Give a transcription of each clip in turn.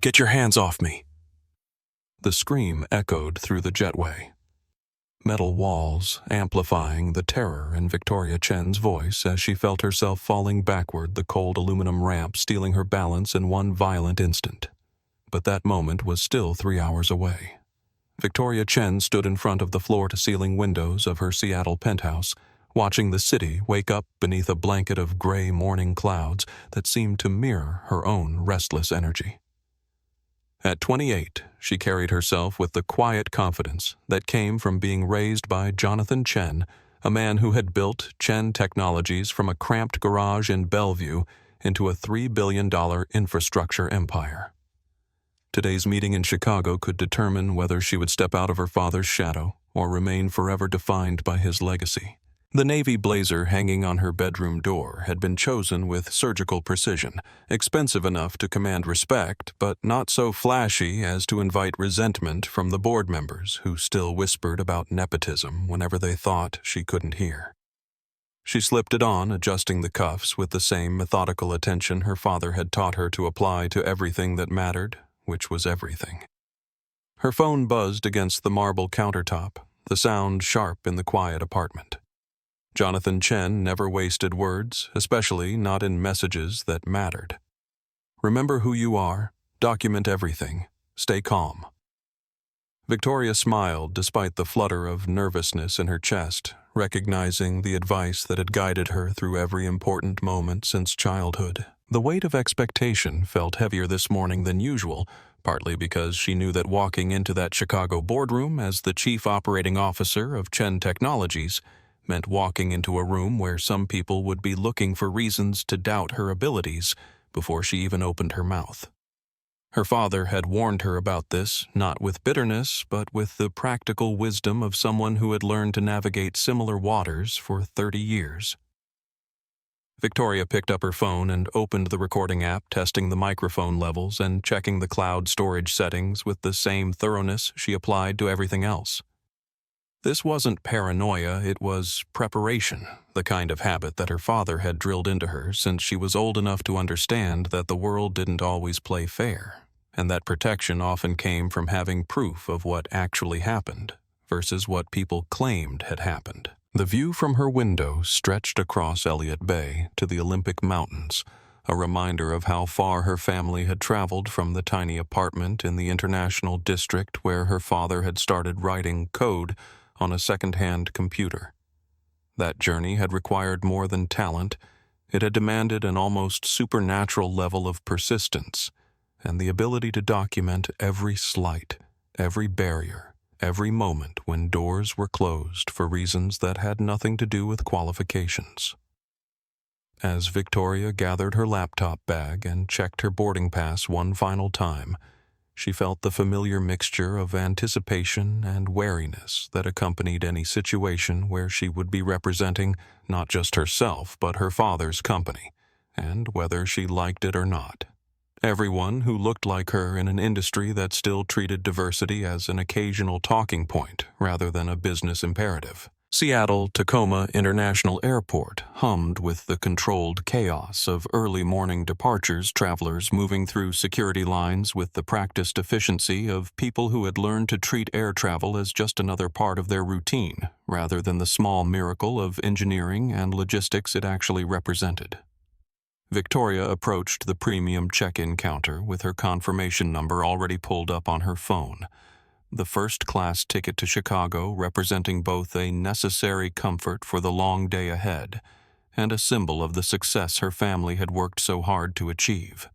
Get your hands off me! The scream echoed through the jetway. Metal walls amplifying the terror in Victoria Chen's voice as she felt herself falling backward, the cold aluminum ramp stealing her balance in one violent instant. But that moment was still 3 hours away. Victoria Chen stood in front of the floor-to-ceiling windows of her Seattle penthouse, watching the city wake up beneath a blanket of gray morning clouds that seemed to mirror her own restless energy. At 28, she carried herself with the quiet confidence that came from being raised by Jonathan Chen, a man who had built Chen Technologies from a cramped garage in Bellevue into a $3 billion infrastructure empire. Today's meeting in Chicago could determine whether she would step out of her father's shadow or remain forever defined by his legacy. The navy blazer hanging on her bedroom door had been chosen with surgical precision, expensive enough to command respect, but not so flashy as to invite resentment from the board members who still whispered about nepotism whenever they thought she couldn't hear. She slipped it on, adjusting the cuffs with the same methodical attention her father had taught her to apply to everything that mattered, which was everything. Her phone buzzed against the marble countertop, the sound sharp in the quiet apartment. Jonathan Chen never wasted words, especially not in messages that mattered. Remember who you are, document everything, stay calm. Victoria smiled despite the flutter of nervousness in her chest, recognizing the advice that had guided her through every important moment since childhood. The weight of expectation felt heavier this morning than usual, partly because she knew that walking into that Chicago boardroom as the chief operating officer of Chen Technologies meant walking into a room where some people would be looking for reasons to doubt her abilities before she even opened her mouth. Her father had warned her about this, not with bitterness, but with the practical wisdom of someone who had learned to navigate similar waters for 30 years. Victoria picked up her phone and opened the recording app, testing the microphone levels and checking the cloud storage settings with the same thoroughness she applied to everything else. This wasn't paranoia, it was preparation, the kind of habit that her father had drilled into her since she was old enough to understand that the world didn't always play fair, and that protection often came from having proof of what actually happened versus what people claimed had happened. The view from her window stretched across Elliott Bay to the Olympic Mountains, a reminder of how far her family had traveled from the tiny apartment in the International District where her father had started writing code on a second-hand computer. That journey had required more than talent. It had demanded an almost supernatural level of persistence and the ability to document every slight, every barrier, every moment when doors were closed for reasons that had nothing to do with qualifications. As Victoria gathered her laptop bag and checked her boarding pass one final time, she felt the familiar mixture of anticipation and wariness that accompanied any situation where she would be representing not just herself but her father's company, and whether she liked it or not. Everyone who looked like her in an industry that still treated diversity as an occasional talking point rather than a business imperative. Seattle-Tacoma International Airport hummed with the controlled chaos of early morning departures, travelers moving through security lines with the practiced efficiency of people who had learned to treat air travel as just another part of their routine, rather than the small miracle of engineering and logistics it actually represented. Victoria approached the premium check-in counter with her confirmation number already pulled up on her phone. The first-class ticket to Chicago representing both a necessary comfort for the long day ahead and a symbol of the success her family had worked so hard to achieve.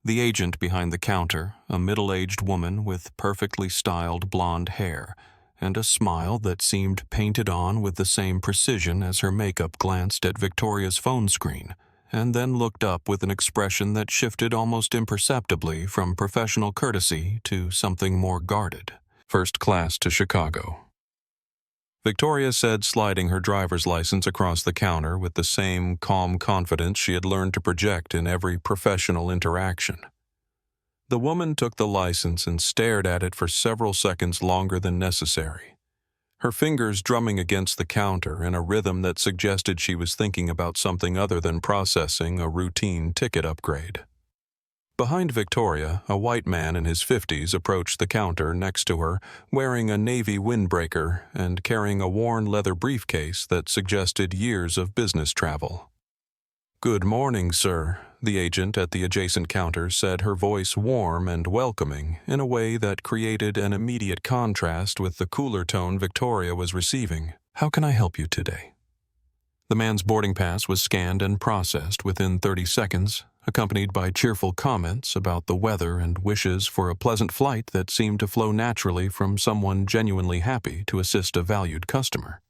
The agent behind the counter, a middle-aged woman with perfectly styled blonde hair and a smile that seemed painted on with the same precision as her makeup, glanced at Victoria's phone screen and then looked up with an expression that shifted almost imperceptibly from professional courtesy to something more guarded. First class to Chicago. Victoria said, sliding her driver's license across the counter with the same calm confidence she had learned to project in every professional interaction. The woman took the license and stared at it for several seconds longer than necessary, her fingers drumming against the counter in a rhythm that suggested she was thinking about something other than processing a routine ticket upgrade. Behind Victoria, a white man in his 50s approached the counter next to her, wearing a navy windbreaker and carrying a worn leather briefcase that suggested years of business travel. "Good morning, sir," the agent at the adjacent counter said, her voice warm and welcoming in a way that created an immediate contrast with the cooler tone Victoria was receiving. "How can I help you today?" The man's boarding pass was scanned and processed within 30 seconds, accompanied by cheerful comments about the weather and wishes for a pleasant flight that seemed to flow naturally from someone genuinely happy to assist a valued customer.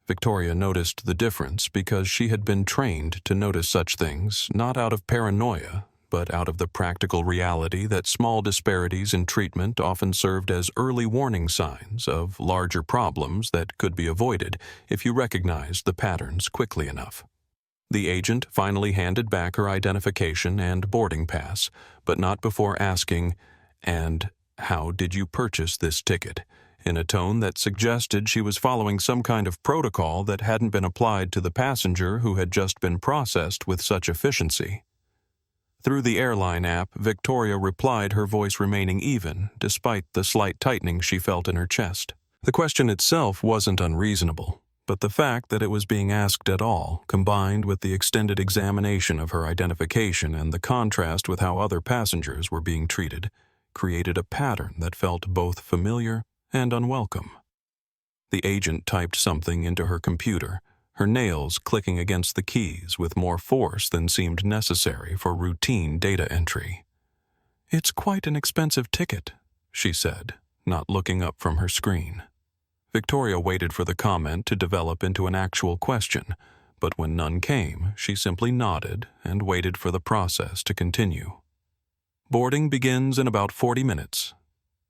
Victoria noticed the difference because she had been trained to notice such things not out of paranoia, but out of the practical reality that small disparities in treatment often served as early warning signs of larger problems that could be avoided if you recognized the patterns quickly enough. The agent finally handed back her identification and boarding pass, but not before asking, "And how did you purchase this ticket?" in a tone that suggested she was following some kind of protocol that hadn't been applied to the passenger who had just been processed with such efficiency. Through the Airline app, Victoria replied, her voice remaining even, despite the slight tightening she felt in her chest. The question itself wasn't unreasonable, but the fact that it was being asked at all, combined with the extended examination of her identification and the contrast with how other passengers were being treated, created a pattern that felt both familiar and unwelcome. The agent typed something into her computer, her nails clicking against the keys with more force than seemed necessary for routine data entry. "It's quite an expensive ticket," she said, not looking up from her screen. Victoria waited for the comment to develop into an actual question, but when none came, she simply nodded and waited for the process to continue. "Boarding begins in about 40 minutes.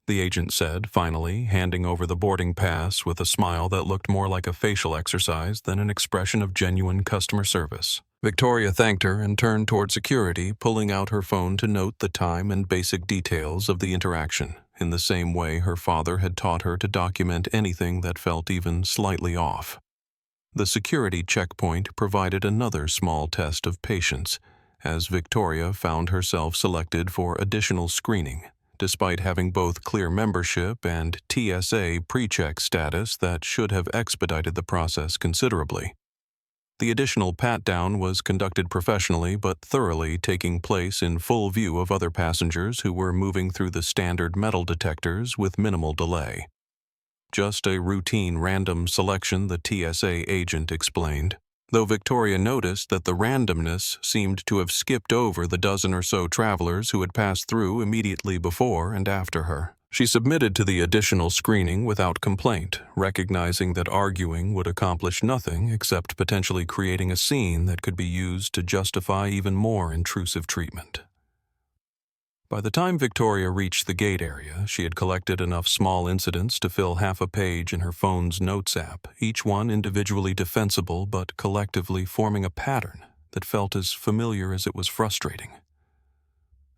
The agent said, finally, handing over the boarding pass with a smile that looked more like a facial exercise than an expression of genuine customer service. Victoria thanked her and turned toward security, pulling out her phone to note the time and basic details of the interaction, in the same way her father had taught her to document anything that felt even slightly off. The security checkpoint provided another small test of patience, as Victoria found herself selected for additional screening, despite having both clear membership and TSA pre-check status that should have expedited the process considerably. The additional pat-down was conducted professionally but thoroughly, taking place in full view of other passengers who were moving through the standard metal detectors with minimal delay. "Just a routine random selection," the TSA agent explained, though Victoria noticed that the randomness seemed to have skipped over the dozen or so travelers who had passed through immediately before and after her. She submitted to the additional screening without complaint, recognizing that arguing would accomplish nothing except potentially creating a scene that could be used to justify even more intrusive treatment. By the time Victoria reached the gate area, she had collected enough small incidents to fill half a page in her phone's notes app, each one individually defensible but collectively forming a pattern that felt as familiar as it was frustrating.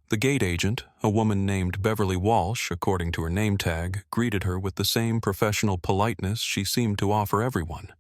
The gate agent, a woman named Beverly Walsh, according to her name tag, greeted her with the same professional politeness she seemed to offer everyone,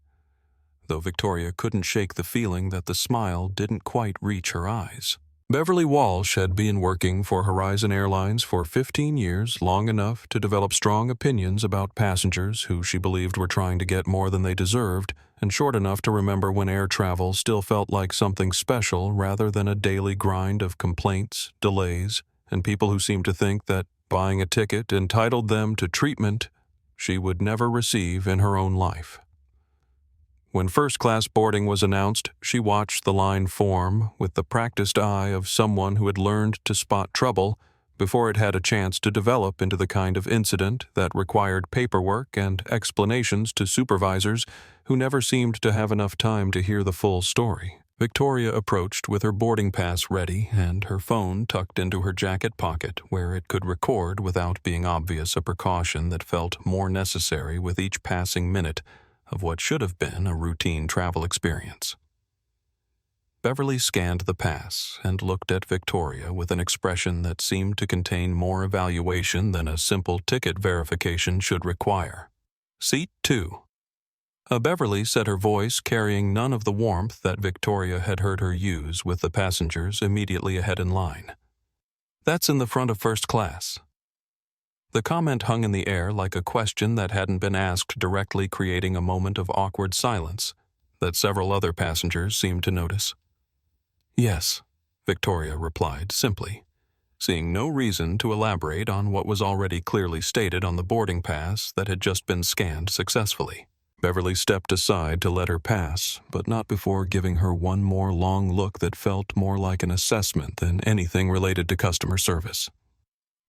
though Victoria couldn't shake the feeling that the smile didn't quite reach her eyes. Beverly Walsh had been working for Horizon Airlines for 15 years, long enough to develop strong opinions about passengers who she believed were trying to get more than they deserved, and short enough to remember when air travel still felt like something special rather than a daily grind of complaints, delays, and people who seemed to think that buying a ticket entitled them to treatment she would never receive in her own life. When first-class boarding was announced, she watched the line form with the practiced eye of someone who had learned to spot trouble before it had a chance to develop into the kind of incident that required paperwork and explanations to supervisors who never seemed to have enough time to hear the full story. Victoria approached with her boarding pass ready and her phone tucked into her jacket pocket where it could record without being obvious, a precaution that felt more necessary with each passing minute of what should have been a routine travel experience. Beverly scanned the pass and looked at Victoria with an expression that seemed to contain more evaluation than a simple ticket verification should require. "Seat 2. Beverly said, her voice carrying none of the warmth that Victoria had heard her use with the passengers immediately ahead in line. That's in the front of first class. The comment hung in the air like a question that hadn't been asked directly, creating a moment of awkward silence that several other passengers seemed to notice. Yes, Victoria replied simply, seeing no reason to elaborate on what was already clearly stated on the boarding pass that had just been scanned successfully. Beverly stepped aside to let her pass, but not before giving her one more long look that felt more like an assessment than anything related to customer service.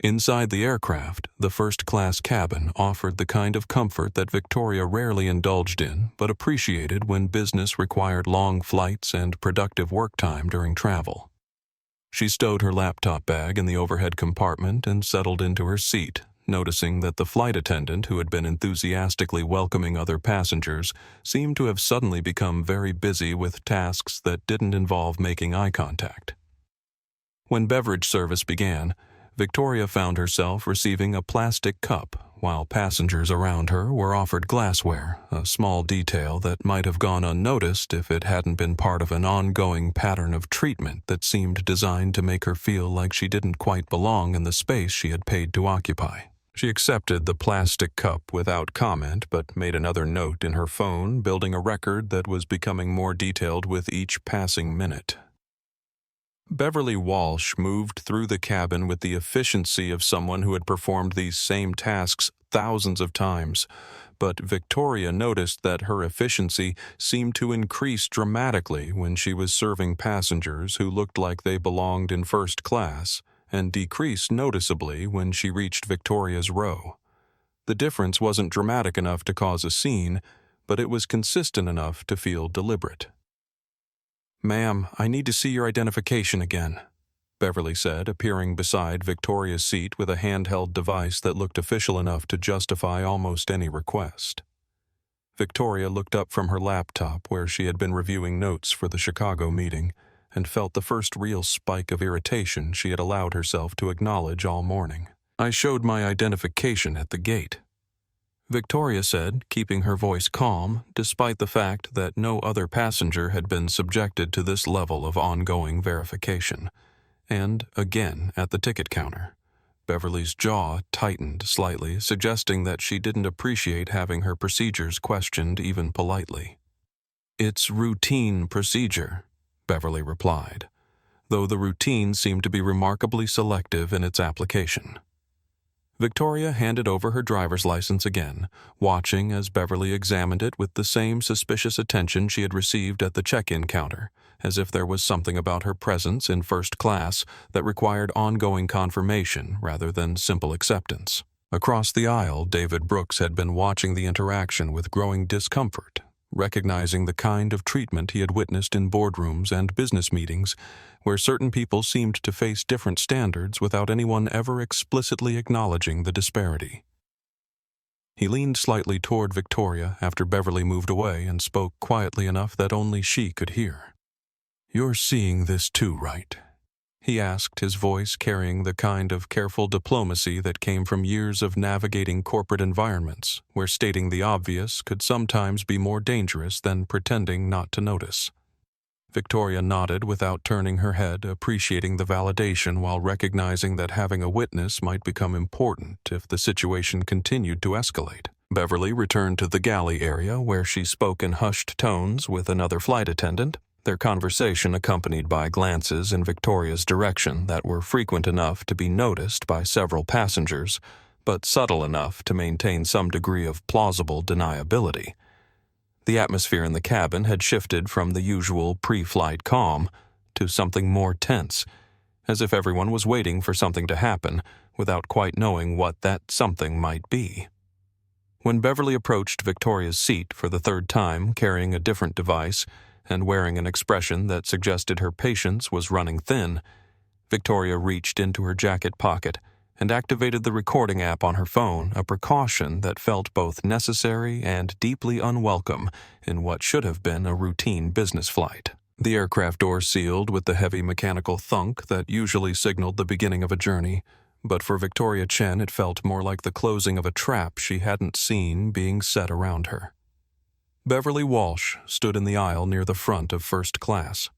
Inside the aircraft, the first-class cabin offered the kind of comfort that Victoria rarely indulged in but appreciated when business required long flights and productive work time during travel. She stowed her laptop bag in the overhead compartment and settled into her seat, noticing that the flight attendant who had been enthusiastically welcoming other passengers seemed to have suddenly become very busy with tasks that didn't involve making eye contact. When beverage service began, Victoria found herself receiving a plastic cup, while passengers around her were offered glassware, a small detail that might have gone unnoticed if it hadn't been part of an ongoing pattern of treatment that seemed designed to make her feel like she didn't quite belong in the space she had paid to occupy. She accepted the plastic cup without comment, but made another note in her phone, building a record that was becoming more detailed with each passing minute. Beverly Walsh moved through the cabin with the efficiency of someone who had performed these same tasks thousands of times, but Victoria noticed that her efficiency seemed to increase dramatically when she was serving passengers who looked like they belonged in first class, and decreased noticeably when she reached Victoria's row. The difference wasn't dramatic enough to cause a scene, but it was consistent enough to feel deliberate. "Ma'am, I need to see your identification again," Beverly said, appearing beside Victoria's seat with a handheld device that looked official enough to justify almost any request. Victoria looked up from her laptop where she had been reviewing notes for the Chicago meeting and felt the first real spike of irritation she had allowed herself to acknowledge all morning. "I showed my identification at the gate," Victoria said, keeping her voice calm despite the fact that no other passenger had been subjected to this level of ongoing verification. And again at the ticket counter. Beverly's jaw tightened slightly, suggesting that she didn't appreciate having her procedures questioned even politely. "It's routine procedure," Beverly replied, though the routine seemed to be remarkably selective in its application. Victoria handed over her driver's license again, watching as Beverly examined it with the same suspicious attention she had received at the check-in counter, as if there was something about her presence in first class that required ongoing confirmation rather than simple acceptance. Across the aisle, David Brooks had been watching the interaction with growing discomfort, recognizing the kind of treatment he had witnessed in boardrooms and business meetings where certain people seemed to face different standards without anyone ever explicitly acknowledging the disparity. He leaned slightly toward Victoria after Beverly moved away and spoke quietly enough that only she could hear. "You're seeing this too, right?" he asked, his voice carrying the kind of careful diplomacy that came from years of navigating corporate environments where stating the obvious could sometimes be more dangerous than pretending not to notice. Victoria nodded without turning her head, appreciating the validation while recognizing that having a witness might become important if the situation continued to escalate. Beverly returned to the galley area where she spoke in hushed tones with another flight attendant, their conversation accompanied by glances in Victoria's direction that were frequent enough to be noticed by several passengers, but subtle enough to maintain some degree of plausible deniability. The atmosphere in the cabin had shifted from the usual pre-flight calm to something more tense, as if everyone was waiting for something to happen without quite knowing what that something might be. When Beverly approached Victoria's seat for the third time carrying a different device and wearing an expression that suggested her patience was running thin, Victoria reached into her jacket pocket and activated the recording app on her phone, a precaution that felt both necessary and deeply unwelcome in what should have been a routine business flight. The aircraft door sealed with the heavy mechanical thunk that usually signaled the beginning of a journey, but for Victoria Chen it felt more like the closing of a trap she hadn't seen being set around her. Beverly Walsh stood in the aisle near the front of first class.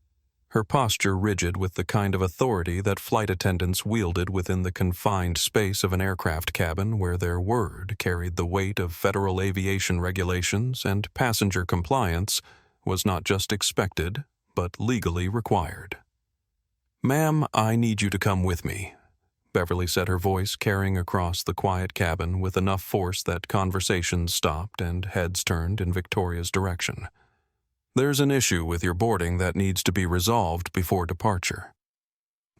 her posture rigid with the kind of authority that flight attendants wielded within the confined space of an aircraft cabin where their word carried the weight of federal aviation regulations and passenger compliance was not just expected, but legally required. "Ma'am, I need you to come with me," Beverly said, her voice carrying across the quiet cabin with enough force that conversations stopped and heads turned in Victoria's direction. "There's an issue with your boarding that needs to be resolved before departure."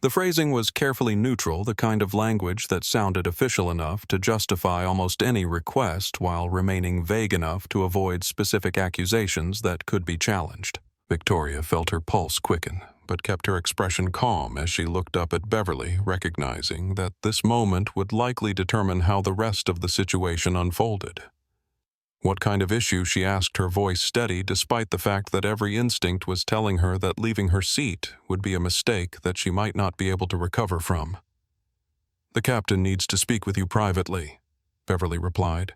The phrasing was carefully neutral, the kind of language that sounded official enough to justify almost any request while remaining vague enough to avoid specific accusations that could be challenged. Victoria felt her pulse quicken, but kept her expression calm as she looked up at Beverly, recognizing that this moment would likely determine how the rest of the situation unfolded. What kind of issue, she asked, her voice steady despite the fact that every instinct was telling her that leaving her seat would be a mistake that she might not be able to recover from. "The captain needs to speak with you privately," Beverly replied,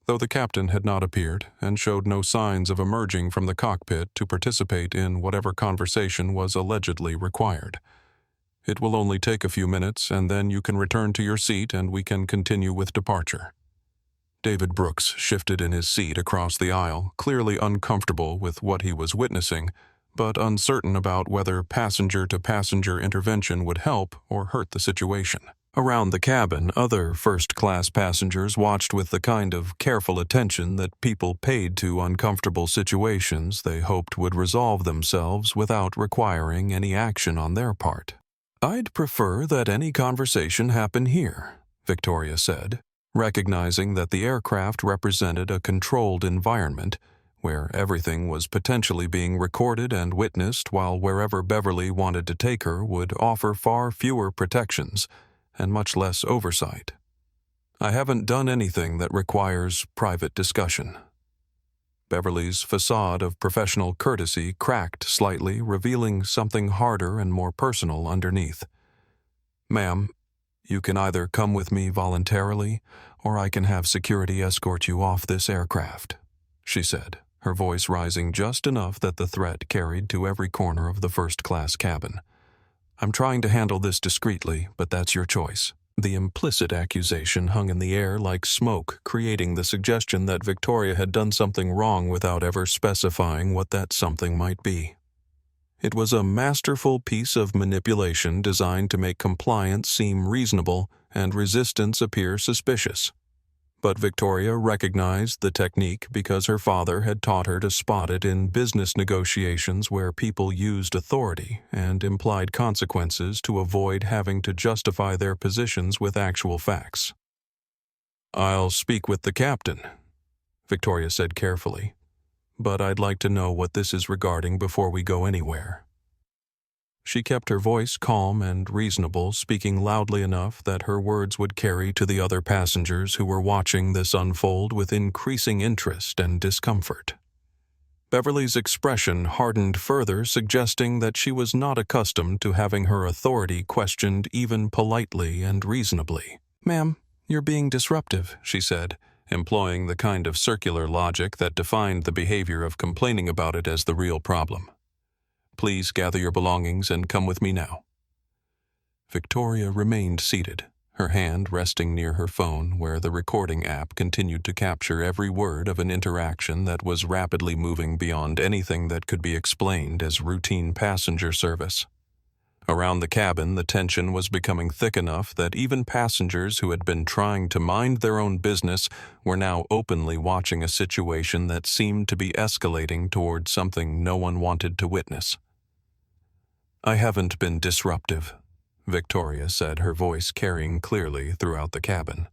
though the captain had not appeared and showed no signs of emerging from the cockpit to participate in whatever conversation was allegedly required. "It will only take a few minutes, and then you can return to your seat and we can continue with departure." David Brooks shifted in his seat across the aisle, clearly uncomfortable with what he was witnessing, but uncertain about whether passenger-to-passenger intervention would help or hurt the situation. Around the cabin, other first-class passengers watched with the kind of careful attention that people paid to uncomfortable situations they hoped would resolve themselves without requiring any action on their part. "I'd prefer that any conversation happen here," Victoria said, recognizing that the aircraft represented a controlled environment where everything was potentially being recorded and witnessed, while wherever Beverly wanted to take her would offer far fewer protections and much less oversight. "I haven't done anything that requires private discussion." Beverly's facade of professional courtesy cracked slightly, revealing something harder and more personal underneath. "Ma'am, you can either come with me voluntarily, or I can have security escort you off this aircraft," she said, her voice rising just enough that the threat carried to every corner of the first-class cabin. "I'm trying to handle this discreetly, but that's your choice." The implicit accusation hung in the air like smoke, creating the suggestion that Victoria had done something wrong without ever specifying what that something might be. It was a masterful piece of manipulation designed to make compliance seem reasonable and resistance appear suspicious. But Victoria recognized the technique because her father had taught her to spot it in business negotiations where people used authority and implied consequences to avoid having to justify their positions with actual facts. "I'll speak with the captain," Victoria said carefully, "but I'd like to know what this is regarding before we go anywhere." She kept her voice calm and reasonable, speaking loudly enough that her words would carry to the other passengers who were watching this unfold with increasing interest and discomfort. Beverly's expression hardened further, suggesting that she was not accustomed to having her authority questioned even politely and reasonably. "Ma'am, you're being disruptive," she said, employing the kind of circular logic that defined the behavior of complaining about it as the real problem. "Please gather your belongings and come with me now." Victoria remained seated, her hand resting near her phone where the recording app continued to capture every word of an interaction that was rapidly moving beyond anything that could be explained as routine passenger service. Around the cabin, the tension was becoming thick enough that even passengers who had been trying to mind their own business were now openly watching a situation that seemed to be escalating toward something no one wanted to witness. "I haven't been disruptive," Victoria said, her voice carrying clearly throughout the cabin.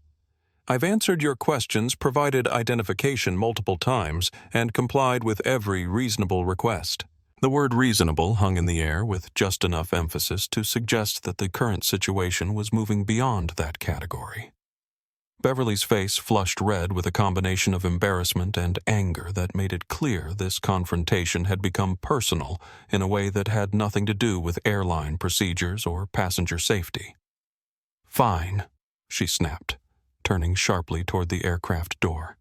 "I've answered your questions, provided identification multiple times, and complied with every reasonable request." The word reasonable hung in the air with just enough emphasis to suggest that the current situation was moving beyond that category. Beverly's face flushed red with a combination of embarrassment and anger that made it clear this confrontation had become personal in a way that had nothing to do with airline procedures or passenger safety. "Fine," she snapped, turning sharply toward the aircraft door.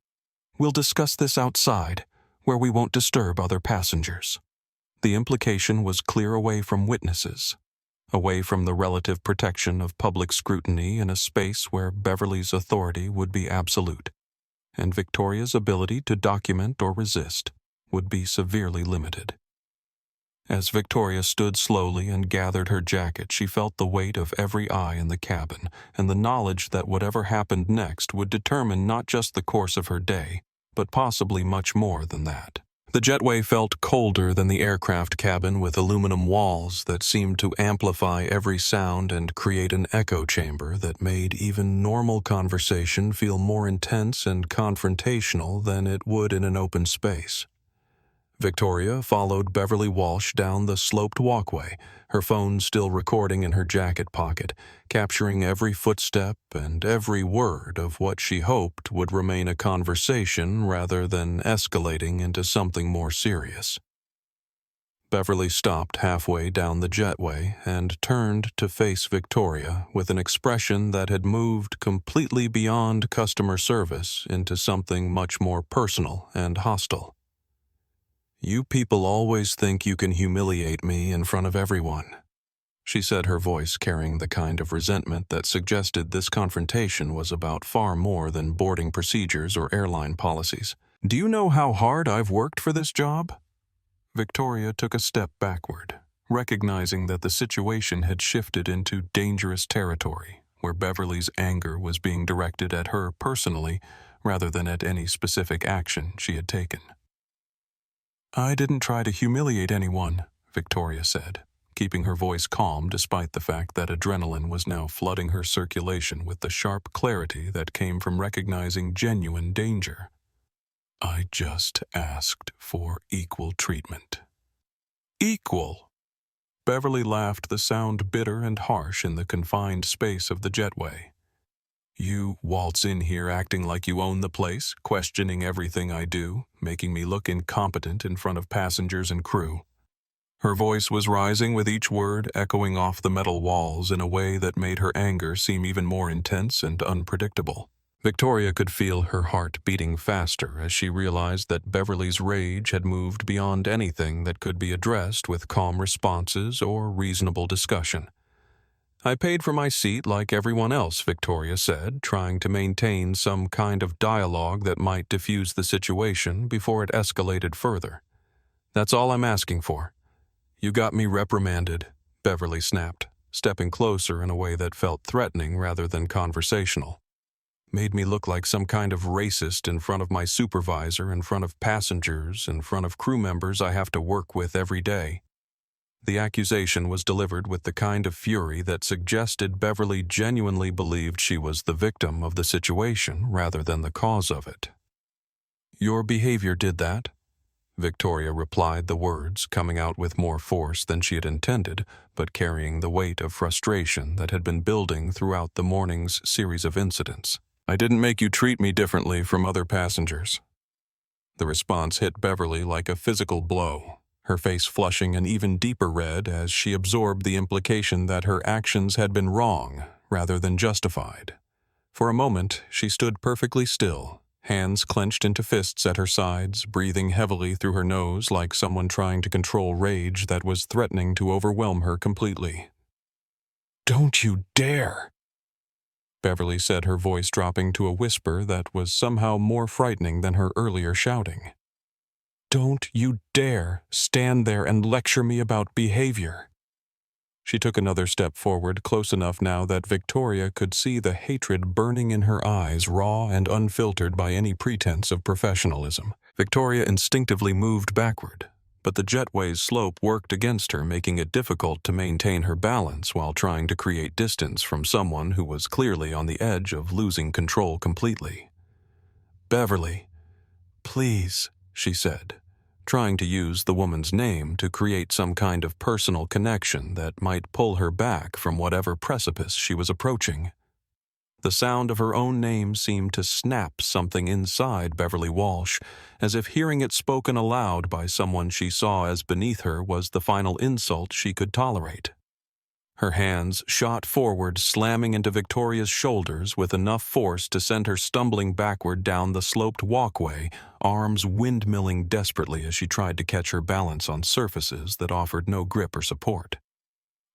"We'll discuss this outside, where we won't disturb other passengers." The implication was clear: away from witnesses, away from the relative protection of public scrutiny in a space where Beverly's authority would be absolute, and Victoria's ability to document or resist would be severely limited. As Victoria stood slowly and gathered her jacket, she felt the weight of every eye in the cabin, and the knowledge that whatever happened next would determine not just the course of her day, but possibly much more than that. The jetway felt colder than the aircraft cabin, with aluminum walls that seemed to amplify every sound and create an echo chamber that made even normal conversation feel more intense and confrontational than it would in an open space. Victoria followed Beverly Walsh down the sloped walkway, her phone still recording in her jacket pocket, capturing every footstep and every word of what she hoped would remain a conversation rather than escalating into something more serious. Beverly stopped halfway down the jetway and turned to face Victoria with an expression that had moved completely beyond customer service into something much more personal and hostile. "You people always think you can humiliate me in front of everyone," she said, her voice carrying the kind of resentment that suggested this confrontation was about far more than boarding procedures or airline policies. "Do you know how hard I've worked for this job?" Victoria took a step backward, recognizing that the situation had shifted into dangerous territory, where Beverly's anger was being directed at her personally rather than at any specific action she had taken. "I didn't try to humiliate anyone," Victoria said, keeping her voice calm despite the fact that adrenaline was now flooding her circulation with the sharp clarity that came from recognizing genuine danger. "I just asked for equal treatment." "Equal?" Beverly laughed, the sound bitter and harsh in the confined space of the jetway. "You waltz in here acting like you own the place, questioning everything I do, making me look incompetent in front of passengers and crew." Her voice was rising with each word, echoing off the metal walls in a way that made her anger seem even more intense and unpredictable. Victoria could feel her heart beating faster as she realized that Beverly's rage had moved beyond anything that could be addressed with calm responses or reasonable discussion. "I paid for my seat like everyone else," Victoria said, trying to maintain some kind of dialogue that might diffuse the situation before it escalated further. "That's all I'm asking for." "You got me reprimanded," Beverly snapped, stepping closer in a way that felt threatening rather than conversational. "Made me look like some kind of racist in front of my supervisor, in front of passengers, in front of crew members I have to work with every day." The accusation was delivered with the kind of fury that suggested Beverly genuinely believed she was the victim of the situation rather than the cause of it. "Your behavior did that," Victoria replied, the words coming out with more force than she had intended, but carrying the weight of frustration that had been building throughout the morning's series of incidents. "I didn't make you treat me differently from other passengers." The response hit Beverly like a physical blow, her face flushing an even deeper red as she absorbed the implication that her actions had been wrong rather than justified. For a moment, she stood perfectly still, hands clenched into fists at her sides, breathing heavily through her nose like someone trying to control rage that was threatening to overwhelm her completely. "Don't you dare!" Beverly said, her voice dropping to a whisper that was somehow more frightening than her earlier shouting. "Don't you dare stand there and lecture me about behavior." She took another step forward, close enough now that Victoria could see the hatred burning in her eyes, raw and unfiltered by any pretense of professionalism. Victoria instinctively moved backward, but the jetway's slope worked against her, making it difficult to maintain her balance while trying to create distance from someone who was clearly on the edge of losing control completely. "Beverly, please," she said, trying to use the woman's name to create some kind of personal connection that might pull her back from whatever precipice she was approaching. The sound of her own name seemed to snap something inside Beverly Walsh, as if hearing it spoken aloud by someone she saw as beneath her was the final insult she could tolerate. Her hands shot forward, slamming into Victoria's shoulders with enough force to send her stumbling backward down the sloped walkway, arms windmilling desperately as she tried to catch her balance on surfaces that offered no grip or support.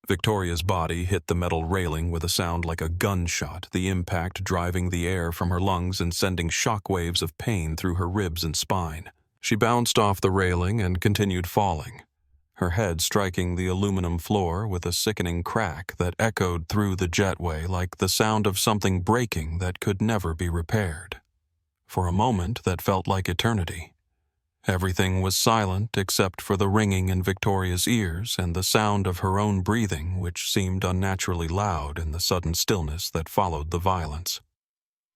Victoria's body hit the metal railing with a sound like a gunshot, the impact driving the air from her lungs and sending shock waves of pain through her ribs and spine. She bounced off the railing and continued falling, her head striking the aluminum floor with a sickening crack that echoed through the jetway like the sound of something breaking that could never be repaired. For a moment that felt like eternity. Everything was silent except for the ringing in Victoria's ears and the sound of her own breathing, which seemed unnaturally loud in the sudden stillness that followed the violence.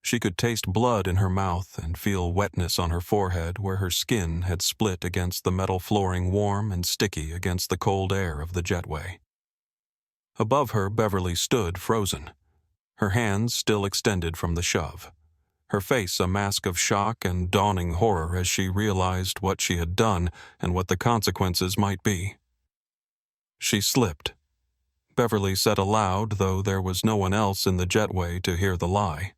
She could taste blood in her mouth and feel wetness on her forehead where her skin had split against the metal flooring, warm and sticky against the cold air of the jetway. Above her, Beverly stood frozen, her hands still extended from the shove, her face a mask of shock and dawning horror as she realized what she had done and what the consequences might be. She slipped. Beverly said aloud, though there was no one else in the jetway to hear the lie.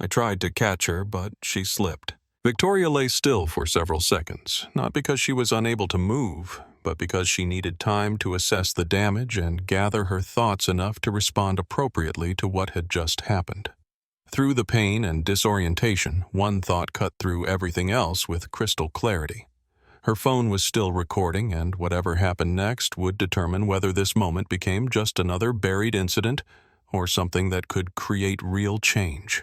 I tried to catch her, but she slipped. Victoria lay still for several seconds, not because she was unable to move, but because she needed time to assess the damage and gather her thoughts enough to respond appropriately to what had just happened. Through the pain and disorientation, one thought cut through everything else with crystal clarity. Her phone was still recording, and whatever happened next would determine whether this moment became just another buried incident or something that could create real change.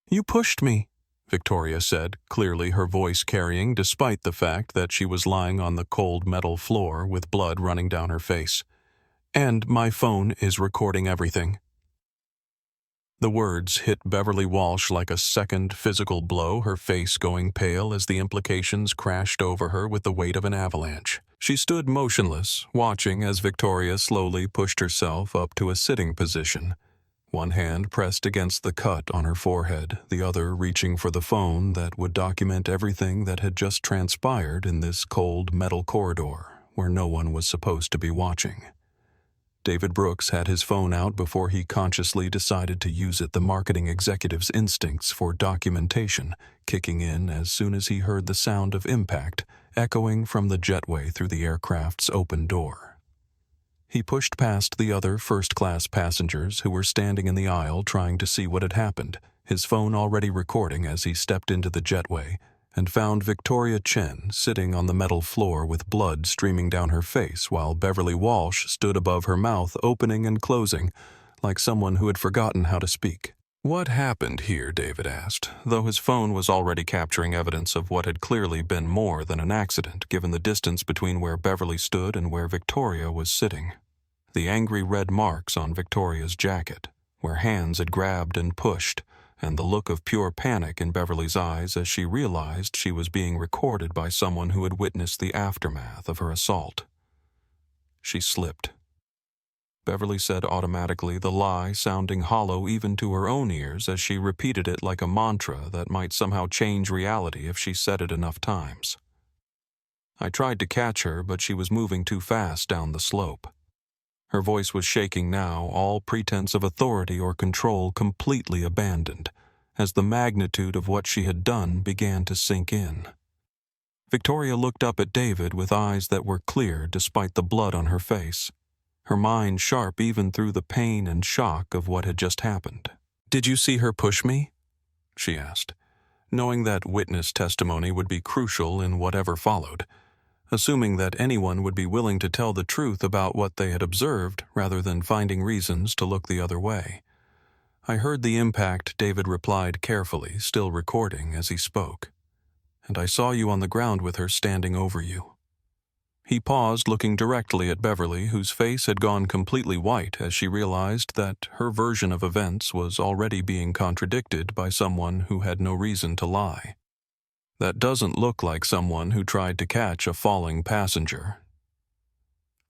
"You pushed me," Victoria said, clearly her voice carrying despite the fact that she was lying on the cold metal floor with blood running down her face. "And my phone is recording everything." The words hit Beverly Walsh like a second physical blow, her face going pale as the implications crashed over her with the weight of an avalanche. She stood motionless, watching as Victoria slowly pushed herself up to a sitting position, one hand pressed against the cut on her forehead, the other reaching for the phone that would document everything that had just transpired in this cold metal corridor where no one was supposed to be watching. David Brooks had his phone out before he consciously decided to use it, the marketing executive's instincts for documentation kicking in as soon as he heard the sound of impact echoing from the jetway through the aircraft's open door. He pushed past the other first-class passengers who were standing in the aisle trying to see what had happened, his phone already recording as he stepped into the jetway, and found Victoria Chen sitting on the metal floor with blood streaming down her face while Beverly Walsh stood above her mouth opening and closing, like someone who had forgotten how to speak. "What happened here?" David asked, though his phone was already capturing evidence of what had clearly been more than an accident given the distance between where Beverly stood and where Victoria was sitting. The angry red marks on Victoria's jacket, where hands had grabbed and pushed, and the look of pure panic in Beverly's eyes as she realized she was being recorded by someone who had witnessed the aftermath of her assault. She slipped. Beverly said automatically, the lie sounding hollow even to her own ears as she repeated it like a mantra that might somehow change reality if she said it enough times. I tried to catch her, but she was moving too fast down the slope. Her voice was shaking now, all pretense of authority or control completely abandoned, as the magnitude of what she had done began to sink in. Victoria looked up at David with eyes that were clear despite the blood on her face, her mind sharp even through the pain and shock of what had just happened. "Did you see her push me?" she asked, knowing that witness testimony would be crucial in whatever followed, assuming that anyone would be willing to tell the truth about what they had observed rather than finding reasons to look the other way. "I heard the impact," David replied carefully, still recording as he spoke. "And I saw you on the ground with her standing over you." He paused, looking directly at Beverly, whose face had gone completely white as she realized that her version of events was already being contradicted by someone who had no reason to lie. "That doesn't look like someone who tried to catch a falling passenger."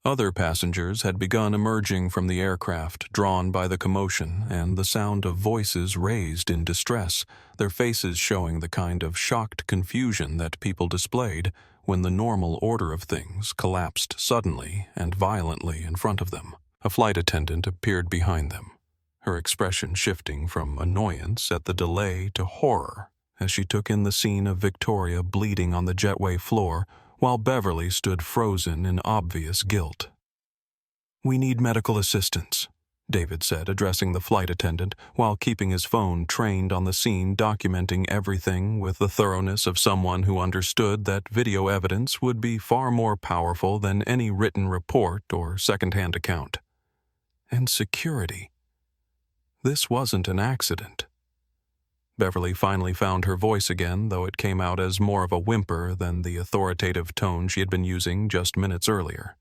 Other passengers had begun emerging from the aircraft, drawn by the commotion and the sound of voices raised in distress, their faces showing the kind of shocked confusion that people displayed when the normal order of things collapsed suddenly and violently in front of them. A flight attendant appeared behind them, her expression shifting from annoyance at the delay to horror as she took in the scene of Victoria bleeding on the jetway floor while Beverly stood frozen in obvious guilt. "We need medical assistance," David said, addressing the flight attendant while keeping his phone trained on the scene, documenting everything with the thoroughness of someone who understood that video evidence would be far more powerful than any written report or second-hand account. And security. This wasn't an accident. Beverly finally found her voice again, though it came out as more of a whimper than the authoritative tone she had been using just minutes earlier.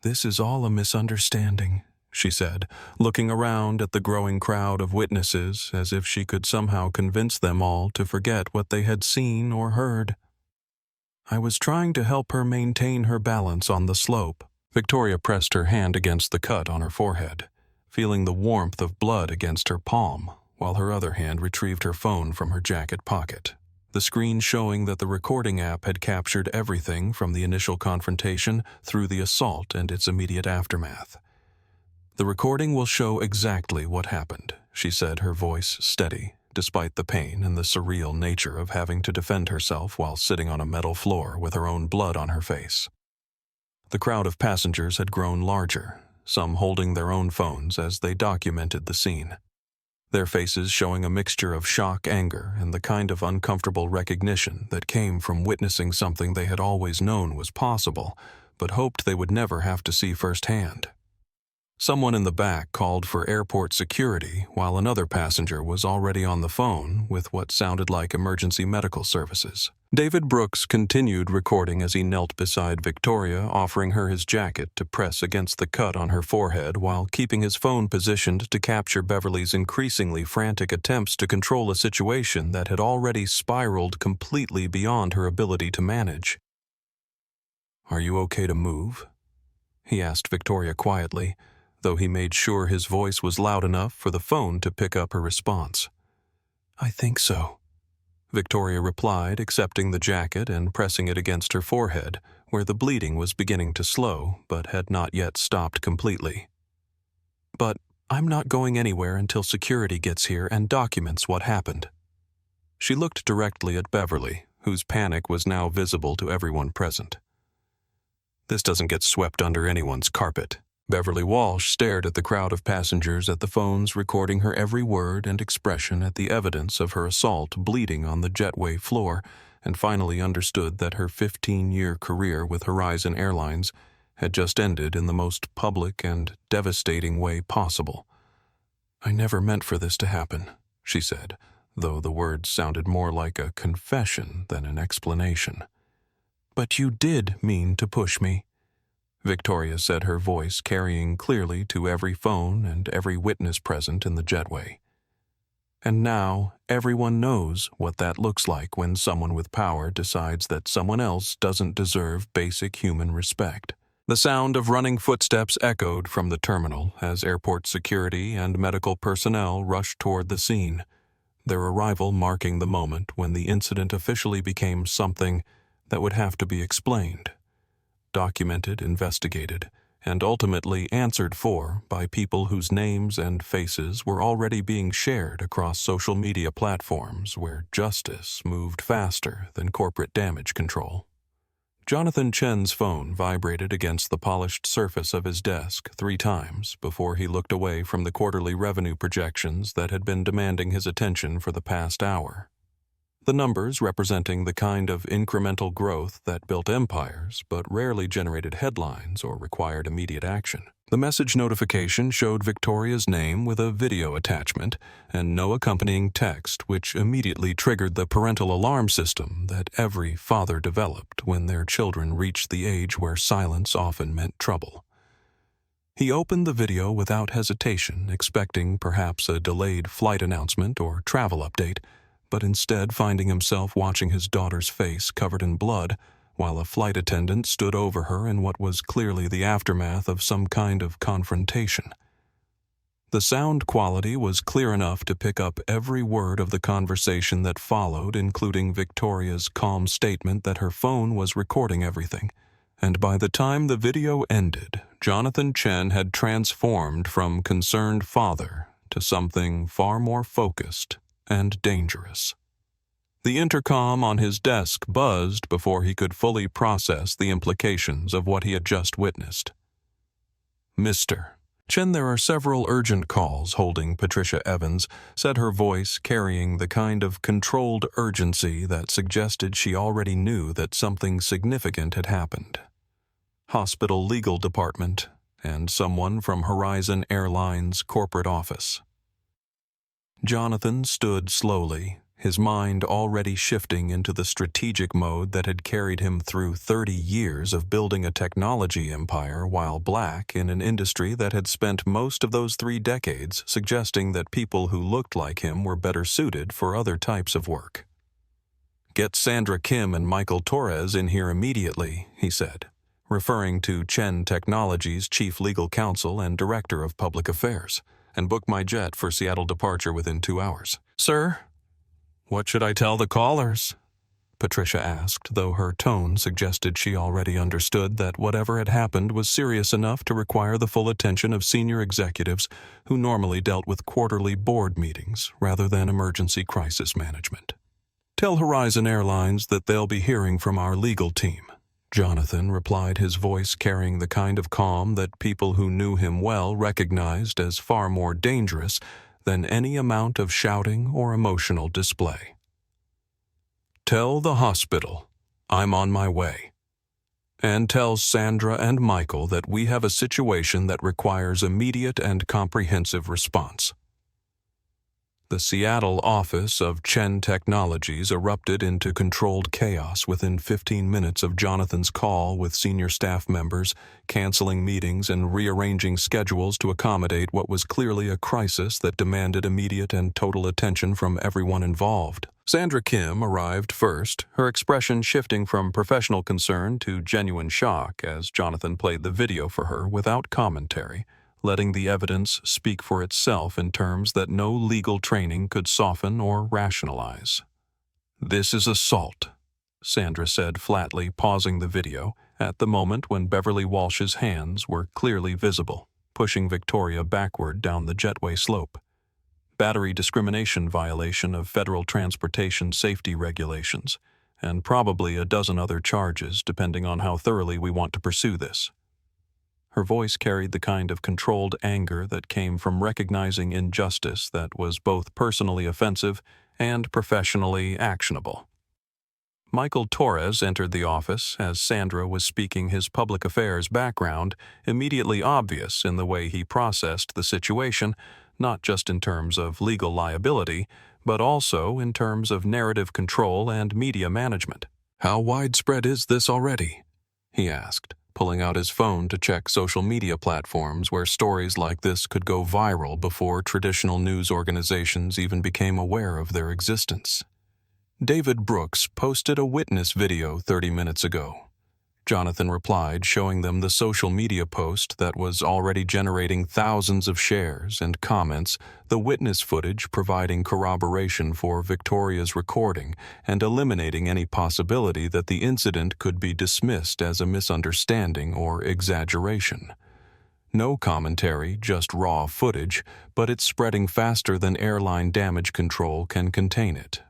"This is all a misunderstanding," she said, looking around at the growing crowd of witnesses as if she could somehow convince them all to forget what they had seen or heard. "I was trying to help her maintain her balance on the slope." Victoria pressed her hand against the cut on her forehead, feeling the warmth of blood against her palm, while her other hand retrieved her phone from her jacket pocket. The screen showing that the recording app had captured everything from the initial confrontation through the assault and its immediate aftermath. "The recording will show exactly what happened," she said, her voice steady, despite the pain and the surreal nature of having to defend herself while sitting on a metal floor with her own blood on her face. The crowd of passengers had grown larger, some holding their own phones as they documented the scene. Their faces showing a mixture of shock, anger, and the kind of uncomfortable recognition that came from witnessing something they had always known was possible, but hoped they would never have to see firsthand. Someone in the back called for airport security while another passenger was already on the phone with what sounded like emergency medical services. David Brooks continued recording as he knelt beside Victoria, offering her his jacket to press against the cut on her forehead while keeping his phone positioned to capture Beverly's increasingly frantic attempts to control a situation that had already spiraled completely beyond her ability to manage. "Are you okay to move?" he asked Victoria quietly, though he made sure his voice was loud enough for the phone to pick up her response. "I think so," Victoria replied, accepting the jacket and pressing it against her forehead, where the bleeding was beginning to slow, but had not yet stopped completely. "But I'm not going anywhere until security gets here and documents what happened." She looked directly at Beverly, whose panic was now visible to everyone present. "This doesn't get swept under anyone's carpet." Beverly Walsh stared at the crowd of passengers at the phones, recording her every word and expression at the evidence of her assault bleeding on the jetway floor, and finally understood that her 15-year career with Horizon Airlines had just ended in the most public and devastating way possible. "I never meant for this to happen," she said, though the words sounded more like a confession than an explanation. "But you did mean to push me," Victoria said, her voice carrying clearly to every phone and every witness present in the jetway. "And now everyone knows what that looks like when someone with power decides that someone else doesn't deserve basic human respect." The sound of running footsteps echoed from the terminal as airport security and medical personnel rushed toward the scene, their arrival marking the moment when the incident officially became something that would have to be explained, documented, investigated, and ultimately answered for by people whose names and faces were already being shared across social media platforms where justice moved faster than corporate damage control. Jonathan Chen's phone vibrated against the polished surface of his desk 3 times before he looked away from the quarterly revenue projections that had been demanding his attention for the past hour. The numbers representing the kind of incremental growth that built empires but rarely generated headlines or required immediate action. The message notification showed Victoria's name with a video attachment and no accompanying text, which immediately triggered the parental alarm system that every father developed when their children reached the age where silence often meant trouble. He opened the video without hesitation, expecting perhaps a delayed flight announcement or travel update, but instead finding himself watching his daughter's face covered in blood while a flight attendant stood over her in what was clearly the aftermath of some kind of confrontation. The sound quality was clear enough to pick up every word of the conversation that followed, including Victoria's calm statement that her phone was recording everything, and by the time the video ended, Jonathan Chen had transformed from concerned father to something far more focused and dangerous. The intercom on his desk buzzed before he could fully process the implications of what he had just witnessed. "Mr. Chen, there are several urgent calls holding Patricia Evans," said her voice carrying the kind of controlled urgency that suggested she already knew that something significant had happened. "Hospital legal department and someone from Horizon Airline's corporate office." Jonathan stood slowly, his mind already shifting into the strategic mode that had carried him through 30 years of building a technology empire while black in an industry that had spent most of those 3 decades suggesting that people who looked like him were better suited for other types of work. "Get Sandra Kim and Michael Torres in here immediately," he said, referring to Chen Technologies' chief legal counsel and director of public affairs, "and book my jet for Seattle departure within 2 hours." "Sir?" "What should I tell the callers?" Patricia asked, though her tone suggested she already understood that whatever had happened was serious enough to require the full attention of senior executives who normally dealt with quarterly board meetings rather than emergency crisis management. "Tell Horizon Airlines that they'll be hearing from our legal team," Jonathan replied, his voice carrying the kind of calm that people who knew him well recognized as far more dangerous than any amount of shouting or emotional display. "Tell the hospital I'm on my way. And tell Sandra and Michael that we have a situation that requires immediate and comprehensive response." The Seattle office of Chen Technologies erupted into controlled chaos within 15 minutes of Jonathan's call with senior staff members, canceling meetings and rearranging schedules to accommodate what was clearly a crisis that demanded immediate and total attention from everyone involved. Sandra Kim arrived first, her expression shifting from professional concern to genuine shock as Jonathan played the video for her without commentary, letting the evidence speak for itself in terms that no legal training could soften or rationalize. "This is assault," Sandra said flatly, pausing the video at the moment when Beverly Walsh's hands were clearly visible, pushing Victoria backward down the jetway slope. "Battery discrimination violation of federal transportation safety regulations, and probably a dozen other charges depending on how thoroughly we want to pursue this." Her voice carried the kind of controlled anger that came from recognizing injustice that was both personally offensive and professionally actionable. Michael Torres entered the office as Sandra was speaking his public affairs background, immediately obvious in the way he processed the situation, not just in terms of legal liability, but also in terms of narrative control and media management. "How widespread is this already?" he asked, pulling out his phone to check social media platforms where stories like this could go viral before traditional news organizations even became aware of their existence. "David Brooks posted a witness video 30 minutes ago," Jonathan replied, showing them the social media post that was already generating thousands of shares and comments, the witness footage providing corroboration for Victoria's recording and eliminating any possibility that the incident could be dismissed as a misunderstanding or exaggeration. No commentary, just raw footage, but it's spreading faster than airline damage control can contain it.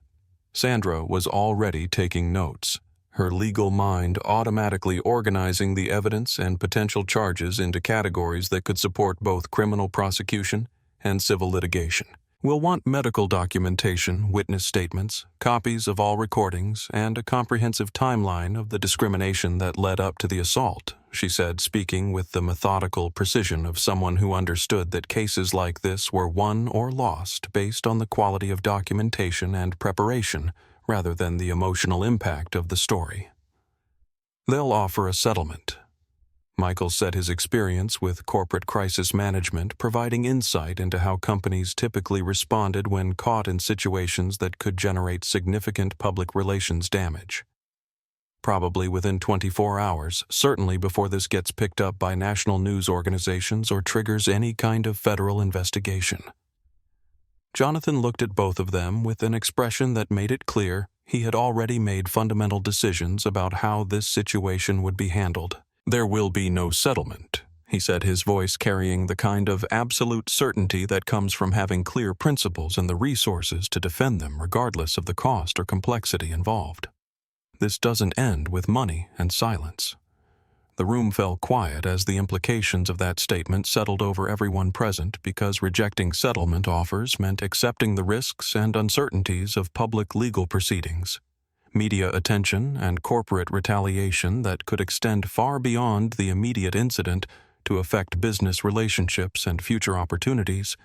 Sandra was already taking notes, her legal mind automatically organizing the evidence and potential charges into categories that could support both criminal prosecution and civil litigation. "We'll want medical documentation, witness statements, copies of all recordings, and a comprehensive timeline of the discrimination that led up to the assault," she said, speaking with the methodical precision of someone who understood that cases like this were won or lost based on the quality of documentation and preparation, rather than the emotional impact of the story. "They'll offer a settlement." Michael said his experience with corporate crisis management providing insight into how companies typically responded when caught in situations that could generate significant public relations damage. "Probably within 24 hours, certainly before this gets picked up by national news organizations or triggers any kind of federal investigation." Jonathan looked at both of them with an expression that made it clear He had already made fundamental decisions about how this situation would be handled. "There will be no settlement," he said, his voice carrying the kind of absolute certainty that comes from having clear principles and the resources to defend them regardless of the cost or complexity involved. "This doesn't end with money and silence." The room fell quiet as the implications of that statement settled over everyone present, because rejecting settlement offers meant accepting the risks and uncertainties of public legal proceedings, media attention, and corporate retaliation that could extend far beyond the immediate incident to affect business relationships and future opportunities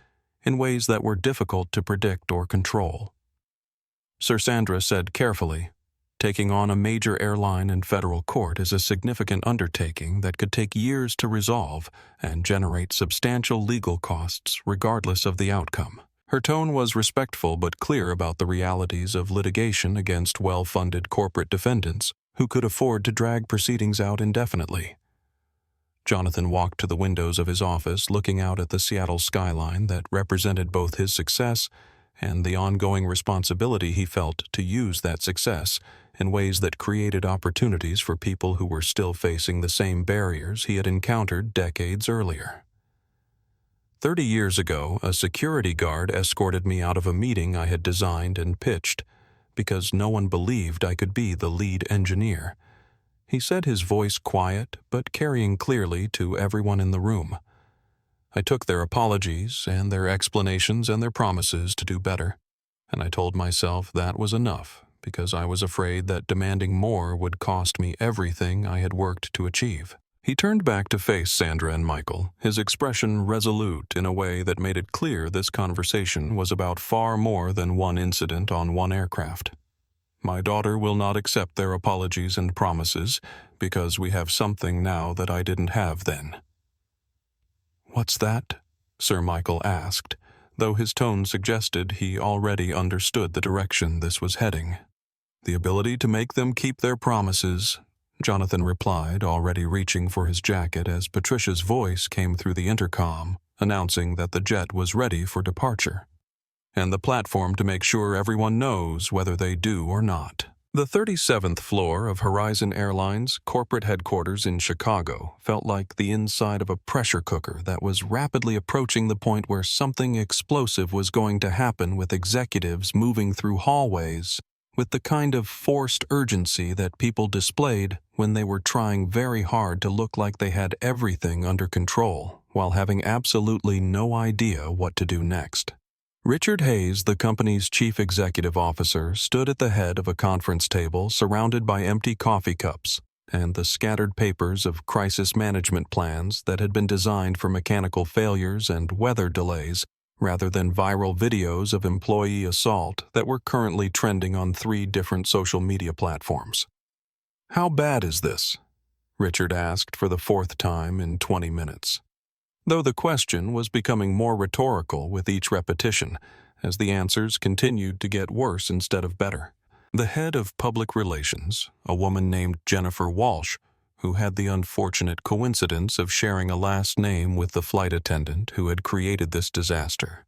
in ways that were difficult to predict or control. Sir Sandra said carefully, "Taking on a major airline in federal court is a significant undertaking that could take years to resolve and generate substantial legal costs regardless of the outcome." Her tone was respectful but clear about the realities of litigation against well-funded corporate defendants who could afford to drag proceedings out indefinitely. Jonathan walked to the windows of his office, looking out at the Seattle skyline that represented both his success and the ongoing responsibility he felt to use that success in ways that created opportunities for people who were still facing the same barriers he had encountered decades earlier. 30 years ago, a security guard escorted me out of a meeting I had designed and pitched because no one believed I could be the lead engineer. He said, his voice quiet but carrying clearly to everyone in the room. I took their apologies and their explanations and their promises to do better, and I told myself that was enough, because I was afraid that demanding more would cost me everything I had worked to achieve. He turned back to face Sandra and Michael, his expression resolute in a way that made it clear this conversation was about far more than one incident on one aircraft. "My daughter will not accept their apologies and promises because we have something now that I didn't have then." "What's that?" Sir Michael asked, though his tone suggested he already understood the direction this was heading. "The ability to make them keep their promises," Jonathan replied, already reaching for his jacket as Patricia's voice came through the intercom, announcing that the jet was ready for departure. "And the platform to make sure everyone knows whether they do or not." The 37th floor of Horizon Airlines' corporate headquarters in Chicago felt like the inside of a pressure cooker that was rapidly approaching the point where something explosive was going to happen, with executives moving through hallways with the kind of forced urgency that people displayed when they were trying very hard to look like they had everything under control while having absolutely no idea what to do next. Richard Hayes, the company's chief executive officer, stood at the head of a conference table surrounded by empty coffee cups and the scattered papers of crisis management plans that had been designed for mechanical failures and weather delays rather than viral videos of employee assault that were currently trending on 3 different social media platforms. "How bad is this?" Richard asked for the 4th time in 20 minutes. Though the question was becoming more rhetorical with each repetition, as the answers continued to get worse instead of better. The head of public relations, a woman named Jennifer Walsh, who had the unfortunate coincidence of sharing a last name with the flight attendant who had created this disaster,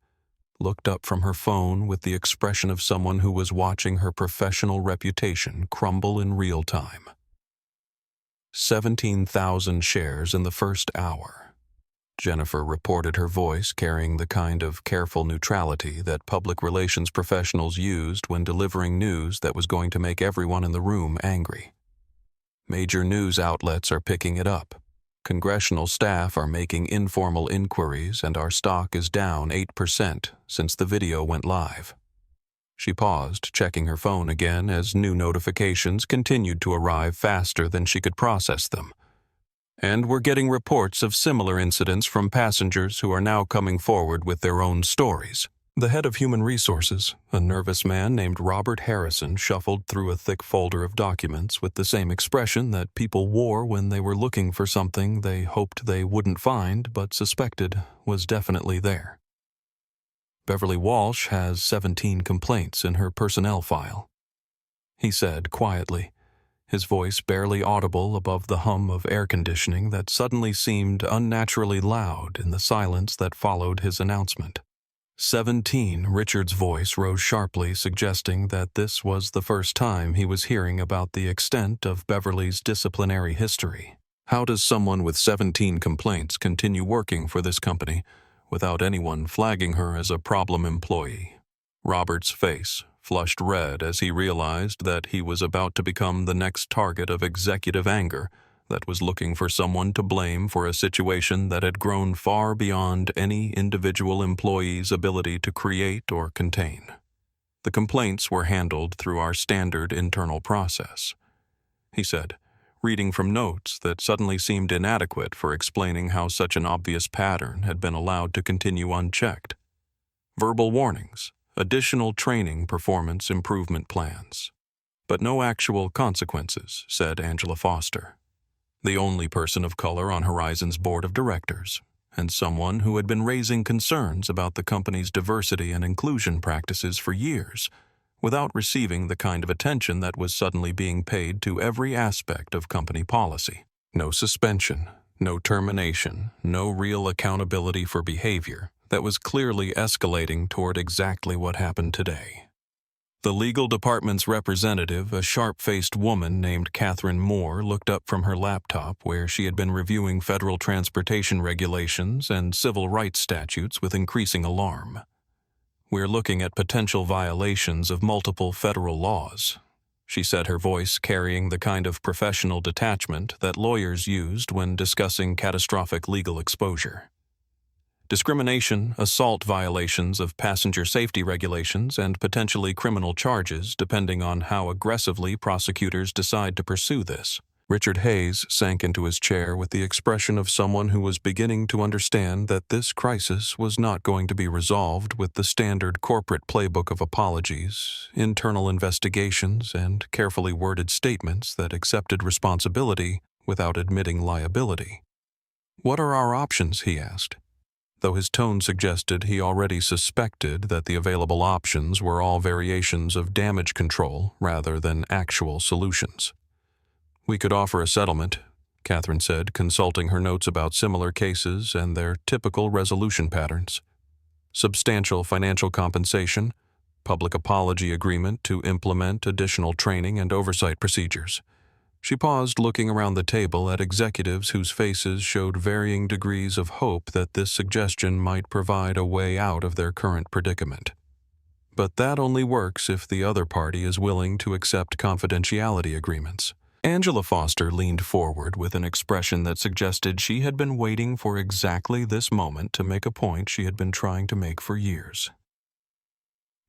looked up from her phone with the expression of someone who was watching her professional reputation crumble in real time. 17,000 shares in the first hour. Jennifer reported, her voice carrying the kind of careful neutrality that public relations professionals used when delivering news that was going to make everyone in the room angry. "Major news outlets are picking it up. Congressional staff are making informal inquiries, and our stock is down 8% since the video went live." She paused, checking her phone again as new notifications continued to arrive faster than she could process them. "And we're getting reports of similar incidents from passengers who are now coming forward with their own stories." The head of human resources, a nervous man named Robert Harrison, shuffled through a thick folder of documents with the same expression that people wore when they were looking for something they hoped they wouldn't find but suspected was definitely there. "Beverly Walsh has 17 complaints in her personnel file," he said quietly, his voice barely audible above the hum of air conditioning that suddenly seemed unnaturally loud in the silence that followed his announcement. 17, Richard's voice rose sharply, suggesting that this was the first time he was hearing about the extent of Beverly's disciplinary history. How does someone with 17 complaints continue working for this company without anyone flagging her as a problem employee? Robert's face flushed red as he realized that he was about to become the next target of executive anger that was looking for someone to blame for a situation that had grown far beyond any individual employee's ability to create or contain. The complaints were handled through our standard internal process, he said, reading from notes that suddenly seemed inadequate for explaining how such an obvious pattern had been allowed to continue unchecked. Verbal warnings, additional training, performance improvement plans. But no actual consequences, said Angela Foster, the only person of color on Horizon's board of directors, and someone who had been raising concerns about the company's diversity and inclusion practices for years, without receiving the kind of attention that was suddenly being paid to every aspect of company policy. No suspension, no termination, no real accountability for behavior that was clearly escalating toward exactly what happened today. The legal department's representative, a sharp-faced woman named Catherine Moore, looked up from her laptop where she had been reviewing federal transportation regulations and civil rights statutes with increasing alarm. "We're looking at potential violations of multiple federal laws," she said, her voice carrying the kind of professional detachment that lawyers used when discussing catastrophic legal exposure. Discrimination, assault violations of passenger safety regulations, and potentially criminal charges depending on how aggressively prosecutors decide to pursue this. Richard Hayes sank into his chair with the expression of someone who was beginning to understand that this crisis was not going to be resolved with the standard corporate playbook of apologies, internal investigations, and carefully worded statements that accepted responsibility without admitting liability. "What are our options?" he asked, though his tone suggested he already suspected that the available options were all variations of damage control rather than actual solutions. "We could offer a settlement," Catherine said, consulting her notes about similar cases and their typical resolution patterns. "Substantial financial compensation, public apology agreement to implement additional training and oversight procedures." She paused, looking around the table at executives whose faces showed varying degrees of hope that this suggestion might provide a way out of their current predicament. "But that only works if the other party is willing to accept confidentiality agreements." Angela Foster leaned forward with an expression that suggested she had been waiting for exactly this moment to make a point she had been trying to make for years.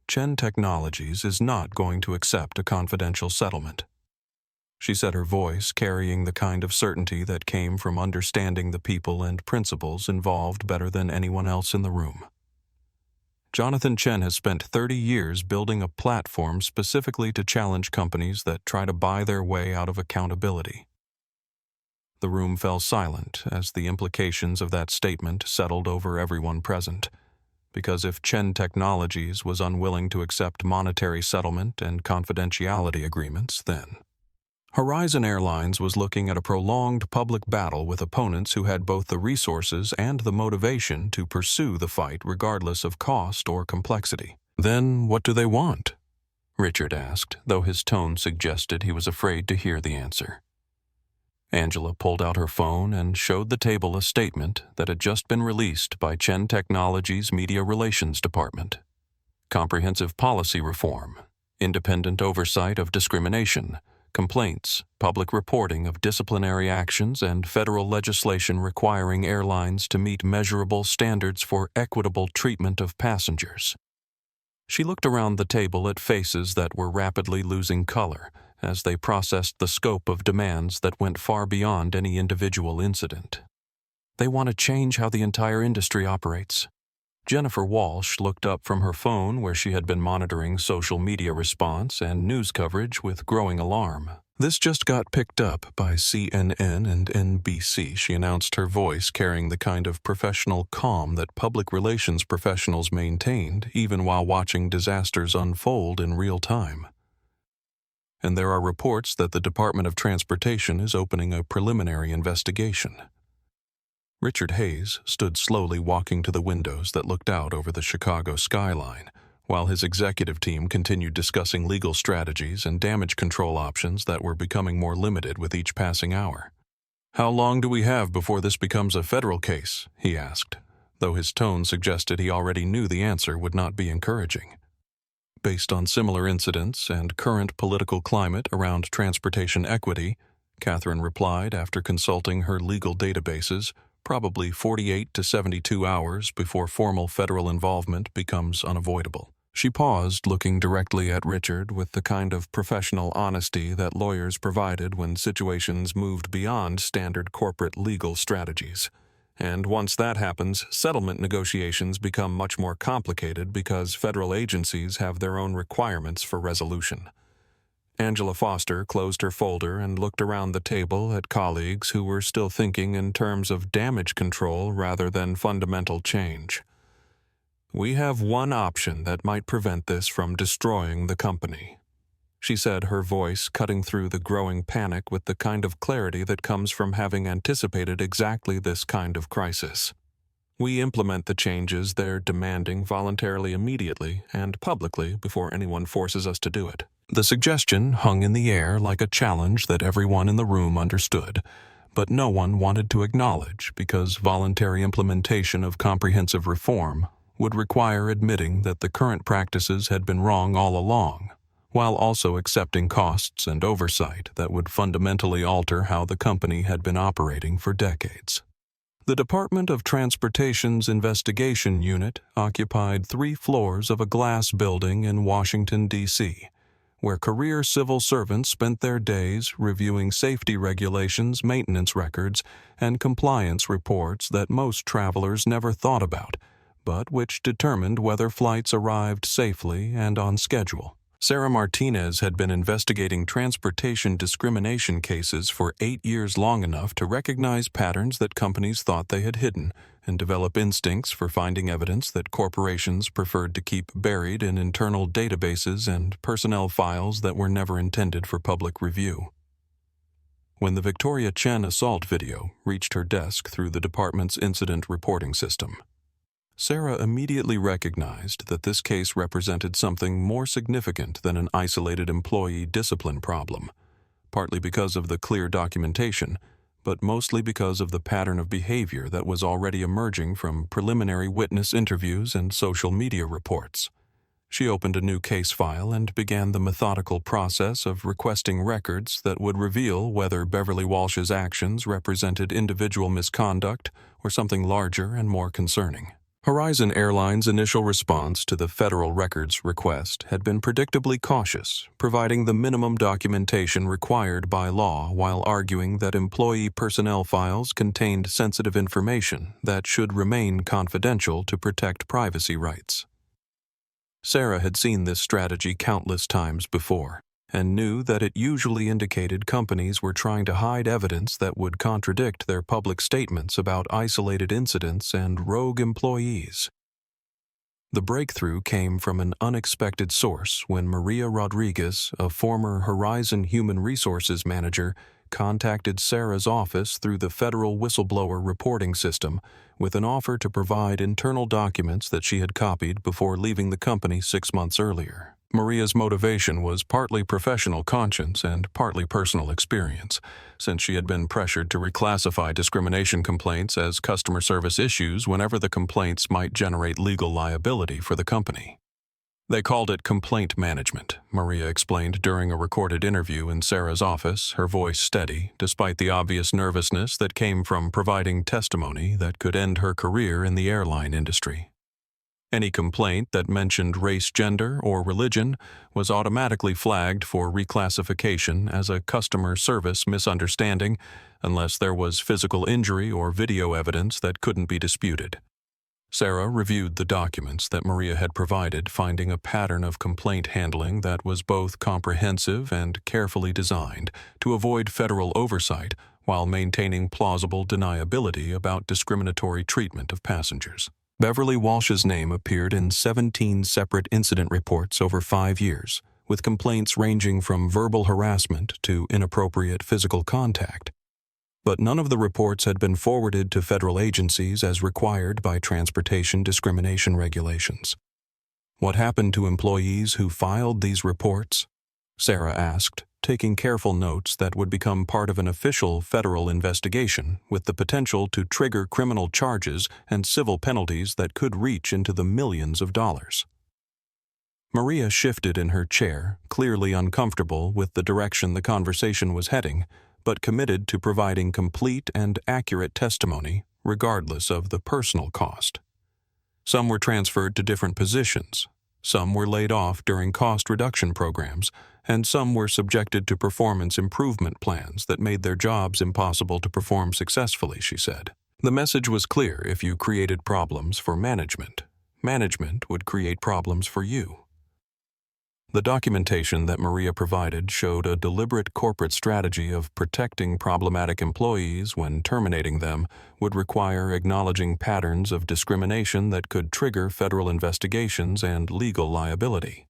"Chen Technologies is not going to accept a confidential settlement," she said, her voice carrying the kind of certainty that came from understanding the people and principles involved better than anyone else in the room. "Jonathan Chen has spent 30 years building a platform specifically to challenge companies that try to buy their way out of accountability." The room fell silent as the implications of that statement settled over everyone present, because if Chen Technologies was unwilling to accept monetary settlement and confidentiality agreements, then Horizon Airlines was looking at a prolonged public battle with opponents who had both the resources and the motivation to pursue the fight regardless of cost or complexity. "Then what do they want?" Richard asked, though his tone suggested he was afraid to hear the answer. Angela pulled out her phone and showed the table a statement that had just been released by Chen Technologies' Media Relations Department. "Comprehensive policy reform, independent oversight of discrimination, complaints, public reporting of disciplinary actions, and federal legislation requiring airlines to meet measurable standards for equitable treatment of passengers." She looked around the table at faces that were rapidly losing color as they processed the scope of demands that went far beyond any individual incident. "They want to change how the entire industry operates." Jennifer Walsh looked up from her phone where she had been monitoring social media response and news coverage with growing alarm. "This just got picked up by CNN and NBC," she announced, her voice carrying the kind of professional calm that public relations professionals maintained even while watching disasters unfold in real time. "And there are reports that the Department of Transportation is opening a preliminary investigation." Richard Hayes stood slowly walking to the windows that looked out over the Chicago skyline, while his executive team continued discussing legal strategies and damage control options that were becoming more limited with each passing hour. "How long do we have before this becomes a federal case?" he asked, though his tone suggested he already knew the answer would not be encouraging. "Based on similar incidents and current political climate around transportation equity," Catherine replied after consulting her legal databases, "probably 48 to 72 hours before formal federal involvement becomes unavoidable." She paused, looking directly at Richard with the kind of professional honesty that lawyers provided when situations moved beyond standard corporate legal strategies. And once that happens, settlement negotiations become much more complicated because federal agencies have their own requirements for resolution. Angela Foster closed her folder and looked around the table at colleagues who were still thinking in terms of damage control rather than fundamental change. "We have one option that might prevent this from destroying the company," she said, her voice cutting through the growing panic with the kind of clarity that comes from having anticipated exactly this kind of crisis. "We implement the changes they're demanding voluntarily immediately and publicly before anyone forces us to do it." The suggestion hung in the air like a challenge that everyone in the room understood, but no one wanted to acknowledge because voluntary implementation of comprehensive reform would require admitting that the current practices had been wrong all along, while also accepting costs and oversight that would fundamentally alter how the company had been operating for decades. The Department of Transportation's investigation unit occupied 3 floors of a glass building in Washington, D.C., where career civil servants spent their days reviewing safety regulations, maintenance records, and compliance reports that most travelers never thought about, but which determined whether flights arrived safely and on schedule. Sarah Martinez had been investigating transportation discrimination cases for 8 years, long enough to recognize patterns that companies thought they had hidden and develop instincts for finding evidence that corporations preferred to keep buried in internal databases and personnel files that were never intended for public review. When the Victoria Chen assault video reached her desk through the department's incident reporting system, Sarah immediately recognized that this case represented something more significant than an isolated employee discipline problem, partly because of the clear documentation, but mostly because of the pattern of behavior that was already emerging from preliminary witness interviews and social media reports. She opened a new case file and began the methodical process of requesting records that would reveal whether Beverly Walsh's actions represented individual misconduct or something larger and more concerning. Horizon Airline's initial response to the federal records request had been predictably cautious, providing the minimum documentation required by law while arguing that employee personnel files contained sensitive information that should remain confidential to protect privacy rights. Sarah had seen this strategy countless times before, and knew that it usually indicated companies were trying to hide evidence that would contradict their public statements about isolated incidents and rogue employees. The breakthrough came from an unexpected source when Maria Rodriguez, a former Horizon Human Resources manager, contacted Sarah's office through the federal whistleblower reporting system with an offer to provide internal documents that she had copied before leaving the company 6 months earlier. Maria's motivation was partly professional conscience and partly personal experience, since she had been pressured to reclassify discrimination complaints as customer service issues whenever the complaints might generate legal liability for the company. "They called it complaint management," Maria explained during a recorded interview in Sarah's office, her voice steady, despite the obvious nervousness that came from providing testimony that could end her career in the airline industry. Any complaint that mentioned race, gender, or religion was automatically flagged for reclassification as a customer service misunderstanding unless there was physical injury or video evidence that couldn't be disputed. Sarah reviewed the documents that Maria had provided, finding a pattern of complaint handling that was both comprehensive and carefully designed to avoid federal oversight while maintaining plausible deniability about discriminatory treatment of passengers. Beverly Walsh's name appeared in 17 separate incident reports over 5 years, with complaints ranging from verbal harassment to inappropriate physical contact. but none of the reports had been forwarded to federal agencies as required by transportation discrimination regulations. What happened to employees who filed these reports? Sarah asked, taking careful notes that would become part of an official federal investigation with the potential to trigger criminal charges and civil penalties that could reach into the millions of dollars. Maria shifted in her chair, clearly uncomfortable with the direction the conversation was heading, but committed to providing complete and accurate testimony, regardless of the personal cost. Some were transferred to different positions, some were laid off during cost reduction programs, and some were subjected to performance improvement plans that made their jobs impossible to perform successfully, she said. The message was clear: if you created problems for management, management would create problems for you. The documentation that Maria provided showed a deliberate corporate strategy of protecting problematic employees when terminating them would require acknowledging patterns of discrimination that could trigger federal investigations and legal liability.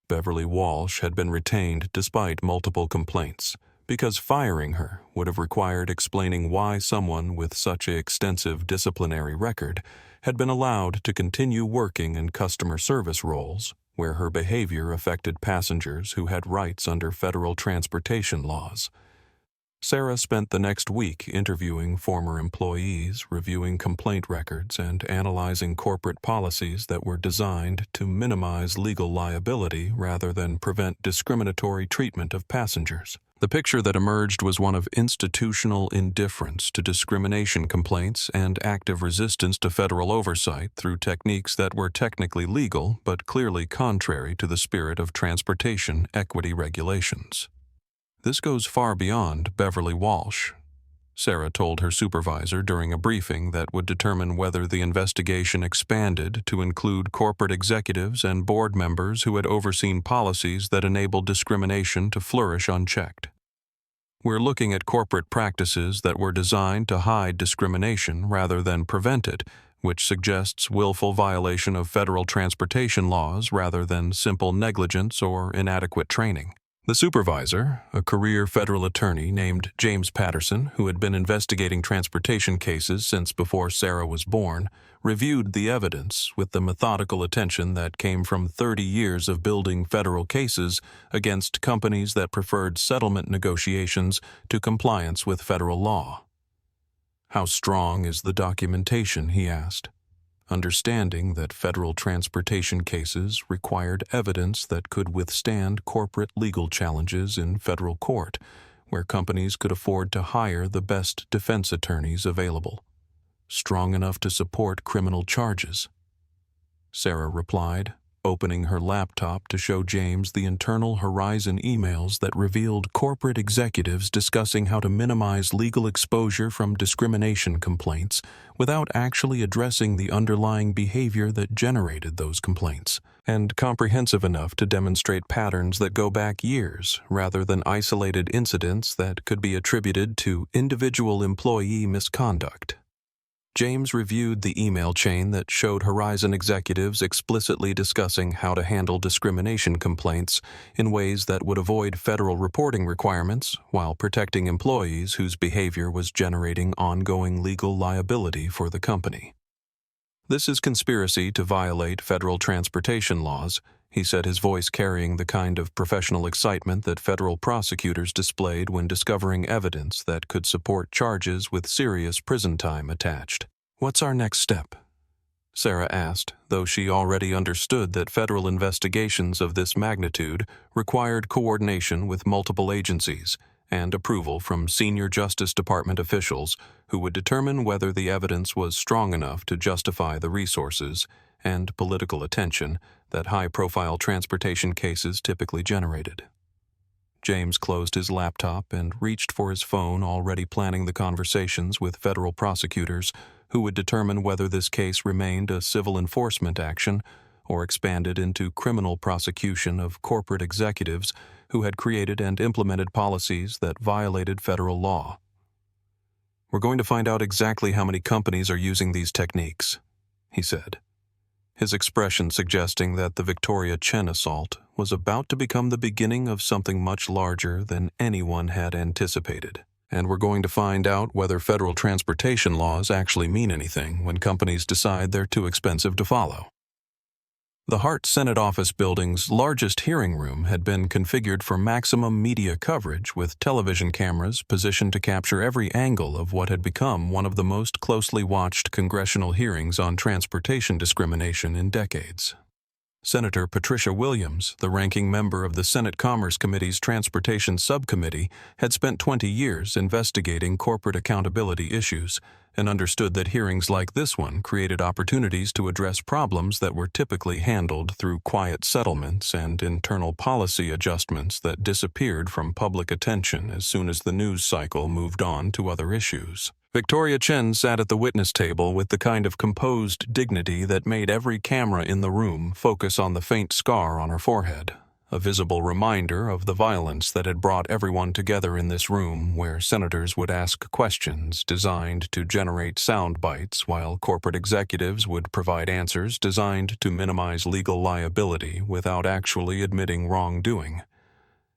Beverly Walsh had been retained despite multiple complaints, because firing her would have required explaining why someone with such an extensive disciplinary record had been allowed to continue working in customer service roles where her behavior affected passengers who had rights under federal transportation laws. Sarah spent the next week interviewing former employees, reviewing complaint records, and analyzing corporate policies that were designed to minimize legal liability rather than prevent discriminatory treatment of passengers. The picture that emerged was one of institutional indifference to discrimination complaints and active resistance to federal oversight through techniques that were technically legal but clearly contrary to the spirit of transportation equity regulations. This goes far beyond Beverly Walsh, Sarah told her supervisor during a briefing that would determine whether the investigation expanded to include corporate executives and board members who had overseen policies that enabled discrimination to flourish unchecked. We're looking at corporate practices that were designed to hide discrimination rather than prevent it, which suggests willful violation of federal transportation laws rather than simple negligence or inadequate training. The supervisor, a career federal attorney named James Patterson, who had been investigating transportation cases since before Sarah was born, reviewed the evidence with the methodical attention that came from 30 years of building federal cases against companies that preferred settlement negotiations to compliance with federal law. "How strong is the documentation?" he asked, understanding that federal transportation cases required evidence that could withstand corporate legal challenges in federal court, where companies could afford to hire the best defense attorneys available. "Strong enough to support criminal charges," Sarah replied, opening her laptop to show James the internal Horizon emails that revealed corporate executives discussing how to minimize legal exposure from discrimination complaints without actually addressing the underlying behavior that generated those complaints, and comprehensive enough to demonstrate patterns that go back years rather than isolated incidents that could be attributed to individual employee misconduct. James reviewed the email chain that showed Horizon executives explicitly discussing how to handle discrimination complaints in ways that would avoid federal reporting requirements while protecting employees whose behavior was generating ongoing legal liability for the company. "This is conspiracy to violate federal transportation laws," he said, his voice carrying the kind of professional excitement that federal prosecutors displayed when discovering evidence that could support charges with serious prison time attached. "What's our next step?" Sarah asked, though she already understood that federal investigations of this magnitude required coordination with multiple agencies and approval from senior Justice Department officials who would determine whether the evidence was strong enough to justify the resources and political attention that high-profile transportation cases typically generated. James closed his laptop and reached for his phone, already planning the conversations with federal prosecutors who would determine whether this case remained a civil enforcement action or expanded into criminal prosecution of corporate executives who had created and implemented policies that violated federal law. "We're going to find out exactly how many companies are using these techniques," he said, his expression suggesting that the Victoria Chen assault was about to become the beginning of something much larger than anyone had anticipated. And we're going to find out whether federal transportation laws actually mean anything when companies decide they're too expensive to follow. The Hart Senate Office Building's largest hearing room had been configured for maximum media coverage, with television cameras positioned to capture every angle of what had become one of the most closely watched congressional hearings on transportation discrimination in decades. Senator Patricia Williams, the ranking member of the Senate Commerce Committee's Transportation Subcommittee, had spent 20 years investigating corporate accountability issues and understood that hearings like this one created opportunities to address problems that were typically handled through quiet settlements and internal policy adjustments that disappeared from public attention as soon as the news cycle moved on to other issues. Victoria Chen sat at the witness table with the kind of composed dignity that made every camera in the room focus on the faint scar on her forehead, a visible reminder of the violence that had brought everyone together in this room where senators would ask questions designed to generate sound bites while corporate executives would provide answers designed to minimize legal liability without actually admitting wrongdoing.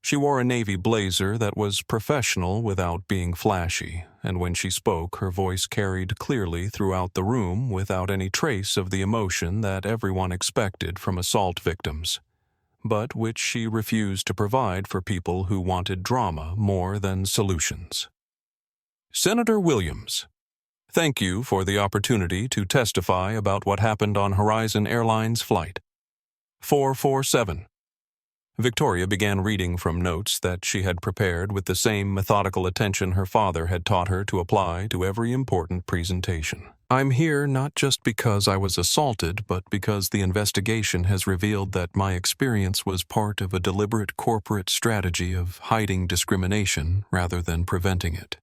She wore a navy blazer that was professional without being flashy, and when she spoke, her voice carried clearly throughout the room without any trace of the emotion that everyone expected from assault victims, but which she refused to provide for people who wanted drama more than solutions. Senator Williams, thank you for the opportunity to testify about what happened on Horizon Airlines Flight 447. Victoria began reading from notes that she had prepared with the same methodical attention her father had taught her to apply to every important presentation. I'm here not just because I was assaulted, but because the investigation has revealed that my experience was part of a deliberate corporate strategy of hiding discrimination rather than preventing it.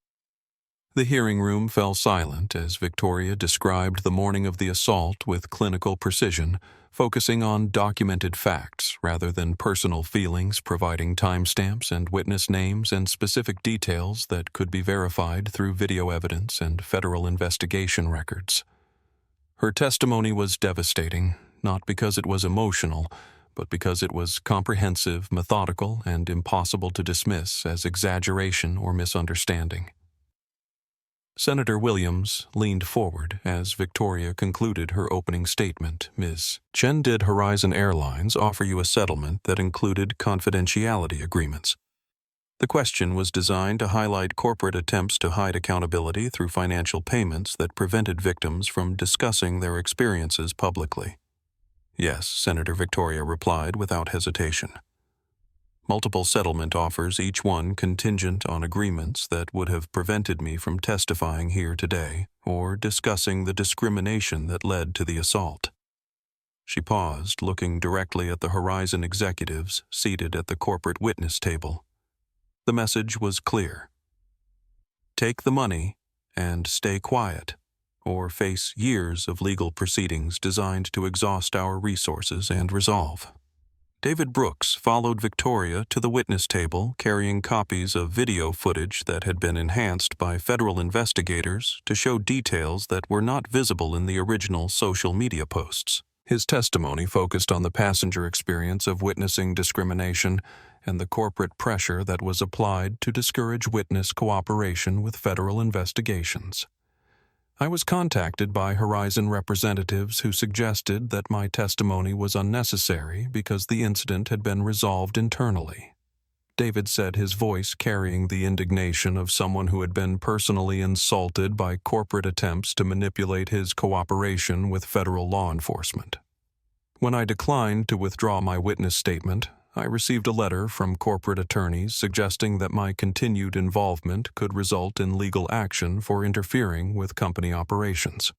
The hearing room fell silent as Victoria described the morning of the assault with clinical precision, focusing on documented facts rather than personal feelings, providing timestamps and witness names and specific details that could be verified through video evidence and federal investigation records. Her testimony was devastating, not because it was emotional, but because it was comprehensive, methodical, and impossible to dismiss as exaggeration or misunderstanding. Senator Williams leaned forward as Victoria concluded her opening statement. Ms. Chen, did Horizon Airlines offer you a settlement that included confidentiality agreements? The question was designed to highlight corporate attempts to hide accountability through financial payments that prevented victims from discussing their experiences publicly. Yes, Senator Victoria replied without hesitation. Multiple settlement offers, each one contingent on agreements that would have prevented me from testifying here today or discussing the discrimination that led to the assault. She paused, looking directly at the Horizon executives seated at the corporate witness table. The message was clear. Take the money and stay quiet, or face years of legal proceedings designed to exhaust our resources and resolve. David Brooks followed Victoria to the witness table, carrying copies of video footage that had been enhanced by federal investigators to show details that were not visible in the original social media posts. His testimony focused on the passenger experience of witnessing discrimination and the corporate pressure that was applied to discourage witness cooperation with federal investigations. I was contacted by Horizon representatives who suggested that my testimony was unnecessary because the incident had been resolved internally. David said, his voice carrying the indignation of someone who had been personally insulted by corporate attempts to manipulate his cooperation with federal law enforcement. When I declined to withdraw my witness statement, I received a letter from corporate attorneys suggesting that my continued involvement could result in legal action for interfering with company operations.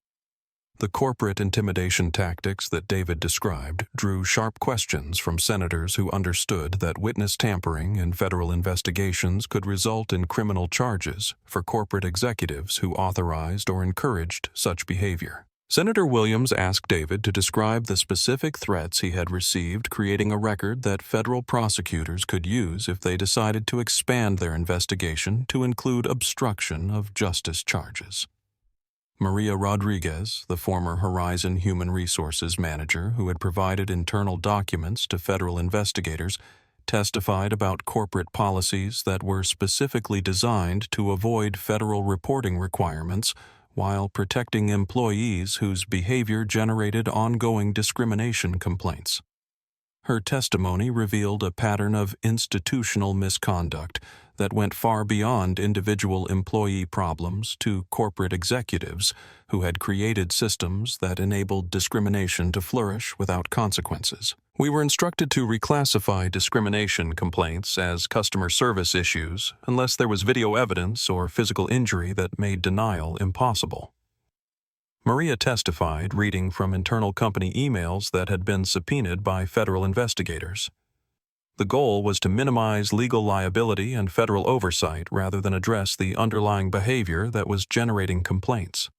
The corporate intimidation tactics that David described drew sharp questions from senators who understood that witness tampering in federal investigations could result in criminal charges for corporate executives who authorized or encouraged such behavior. Senator Williams asked David to describe the specific threats he had received, creating a record that federal prosecutors could use if they decided to expand their investigation to include obstruction of justice charges. Maria Rodriguez, the former Horizon Human Resources manager who had provided internal documents to federal investigators, testified about corporate policies that were specifically designed to avoid federal reporting requirements while protecting employees whose behavior generated ongoing discrimination complaints. Her testimony revealed a pattern of institutional misconduct that went far beyond individual employee problems to corporate executives who had created systems that enabled discrimination to flourish without consequences. We were instructed to reclassify discrimination complaints as customer service issues unless there was video evidence or physical injury that made denial impossible. Maria testified, reading from internal company emails that had been subpoenaed by federal investigators. The goal was to minimize legal liability and federal oversight rather than address the underlying behavior that was generating complaints.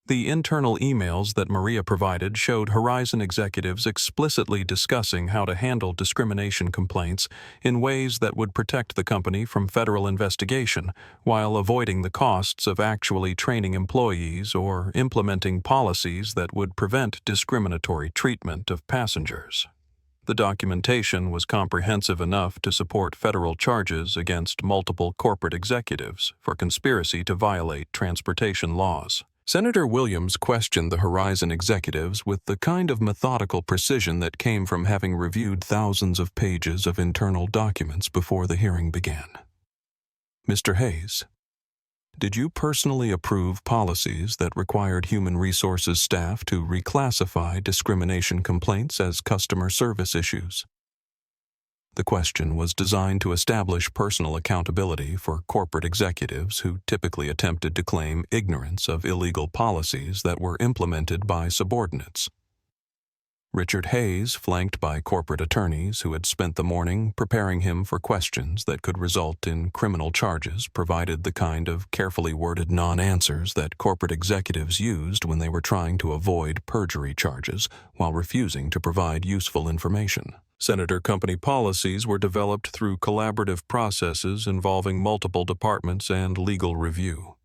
The internal emails that Maria provided showed Horizon executives explicitly discussing how to handle discrimination complaints in ways that would protect the company from federal investigation while avoiding the costs of actually training employees or implementing policies that would prevent discriminatory treatment of passengers. The documentation was comprehensive enough to support federal charges against multiple corporate executives for conspiracy to violate transportation laws. Senator Williams questioned the Horizon executives with the kind of methodical precision that came from having reviewed thousands of pages of internal documents before the hearing began. Mr. Hayes, did you personally approve policies that required human resources staff to reclassify discrimination complaints as customer service issues? The question was designed to establish personal accountability for corporate executives who typically attempted to claim ignorance of illegal policies that were implemented by subordinates. Richard Hayes, flanked by corporate attorneys who had spent the morning preparing him for questions that could result in criminal charges, provided the kind of carefully worded non-answers that corporate executives used when they were trying to avoid perjury charges while refusing to provide useful information. Senator company policies were developed through collaborative processes involving multiple departments and legal review.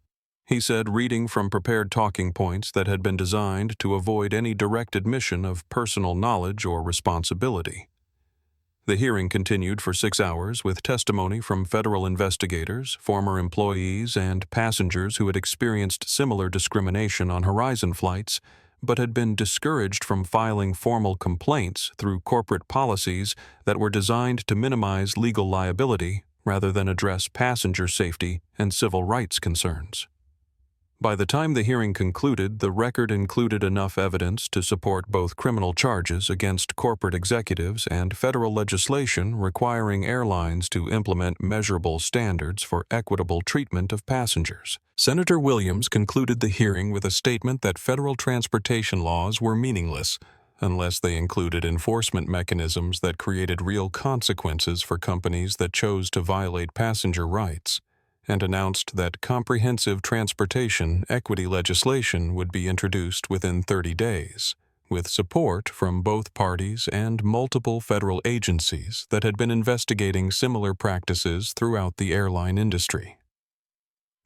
He said, reading from prepared talking points that had been designed to avoid any direct admission of personal knowledge or responsibility. The hearing continued for 6 hours with testimony from federal investigators, former employees, and passengers who had experienced similar discrimination on Horizon flights but had been discouraged from filing formal complaints through corporate policies that were designed to minimize legal liability rather than address passenger safety and civil rights concerns. By the time the hearing concluded, the record included enough evidence to support both criminal charges against corporate executives and federal legislation requiring airlines to implement measurable standards for equitable treatment of passengers. Senator Williams concluded the hearing with a statement that federal transportation laws were meaningless unless they included enforcement mechanisms that created real consequences for companies that chose to violate passenger rights, and announced that comprehensive transportation equity legislation would be introduced within 30 days, with support from both parties and multiple federal agencies that had been investigating similar practices throughout the airline industry.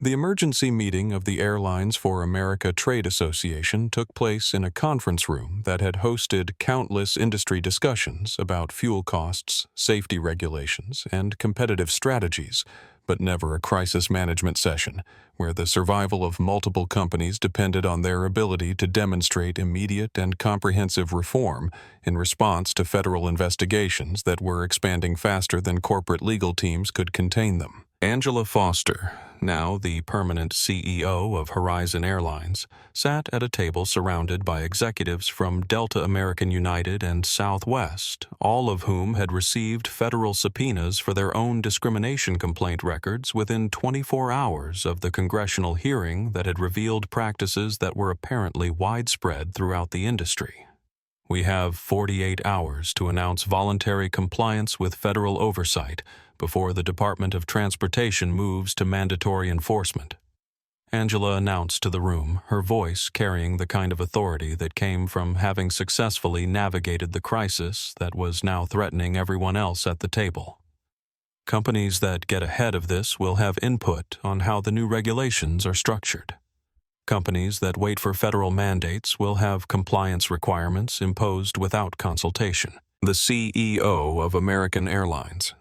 The emergency meeting of the Airlines for America Trade Association took place in a conference room that had hosted countless industry discussions about fuel costs, safety regulations, and competitive strategies, but never a crisis management session where the survival of multiple companies depended on their ability to demonstrate immediate and comprehensive reform in response to federal investigations that were expanding faster than corporate legal teams could contain them. Angela Foster, now the permanent CEO of Horizon Airlines, sat at a table surrounded by executives from Delta American United and Southwest, all of whom had received federal subpoenas for their own discrimination complaint records within 24 hours of the Congressional hearing that had revealed practices that were apparently widespread throughout the industry. We have 48 hours to announce voluntary compliance with federal oversight before the Department of Transportation moves to mandatory enforcement. Angela announced to the room, her voice carrying the kind of authority that came from having successfully navigated the crisis that was now threatening everyone else at the table. Companies that get ahead of this will have input on how the new regulations are structured. Companies that wait for federal mandates will have compliance requirements imposed without consultation. The CEO of American Airlines,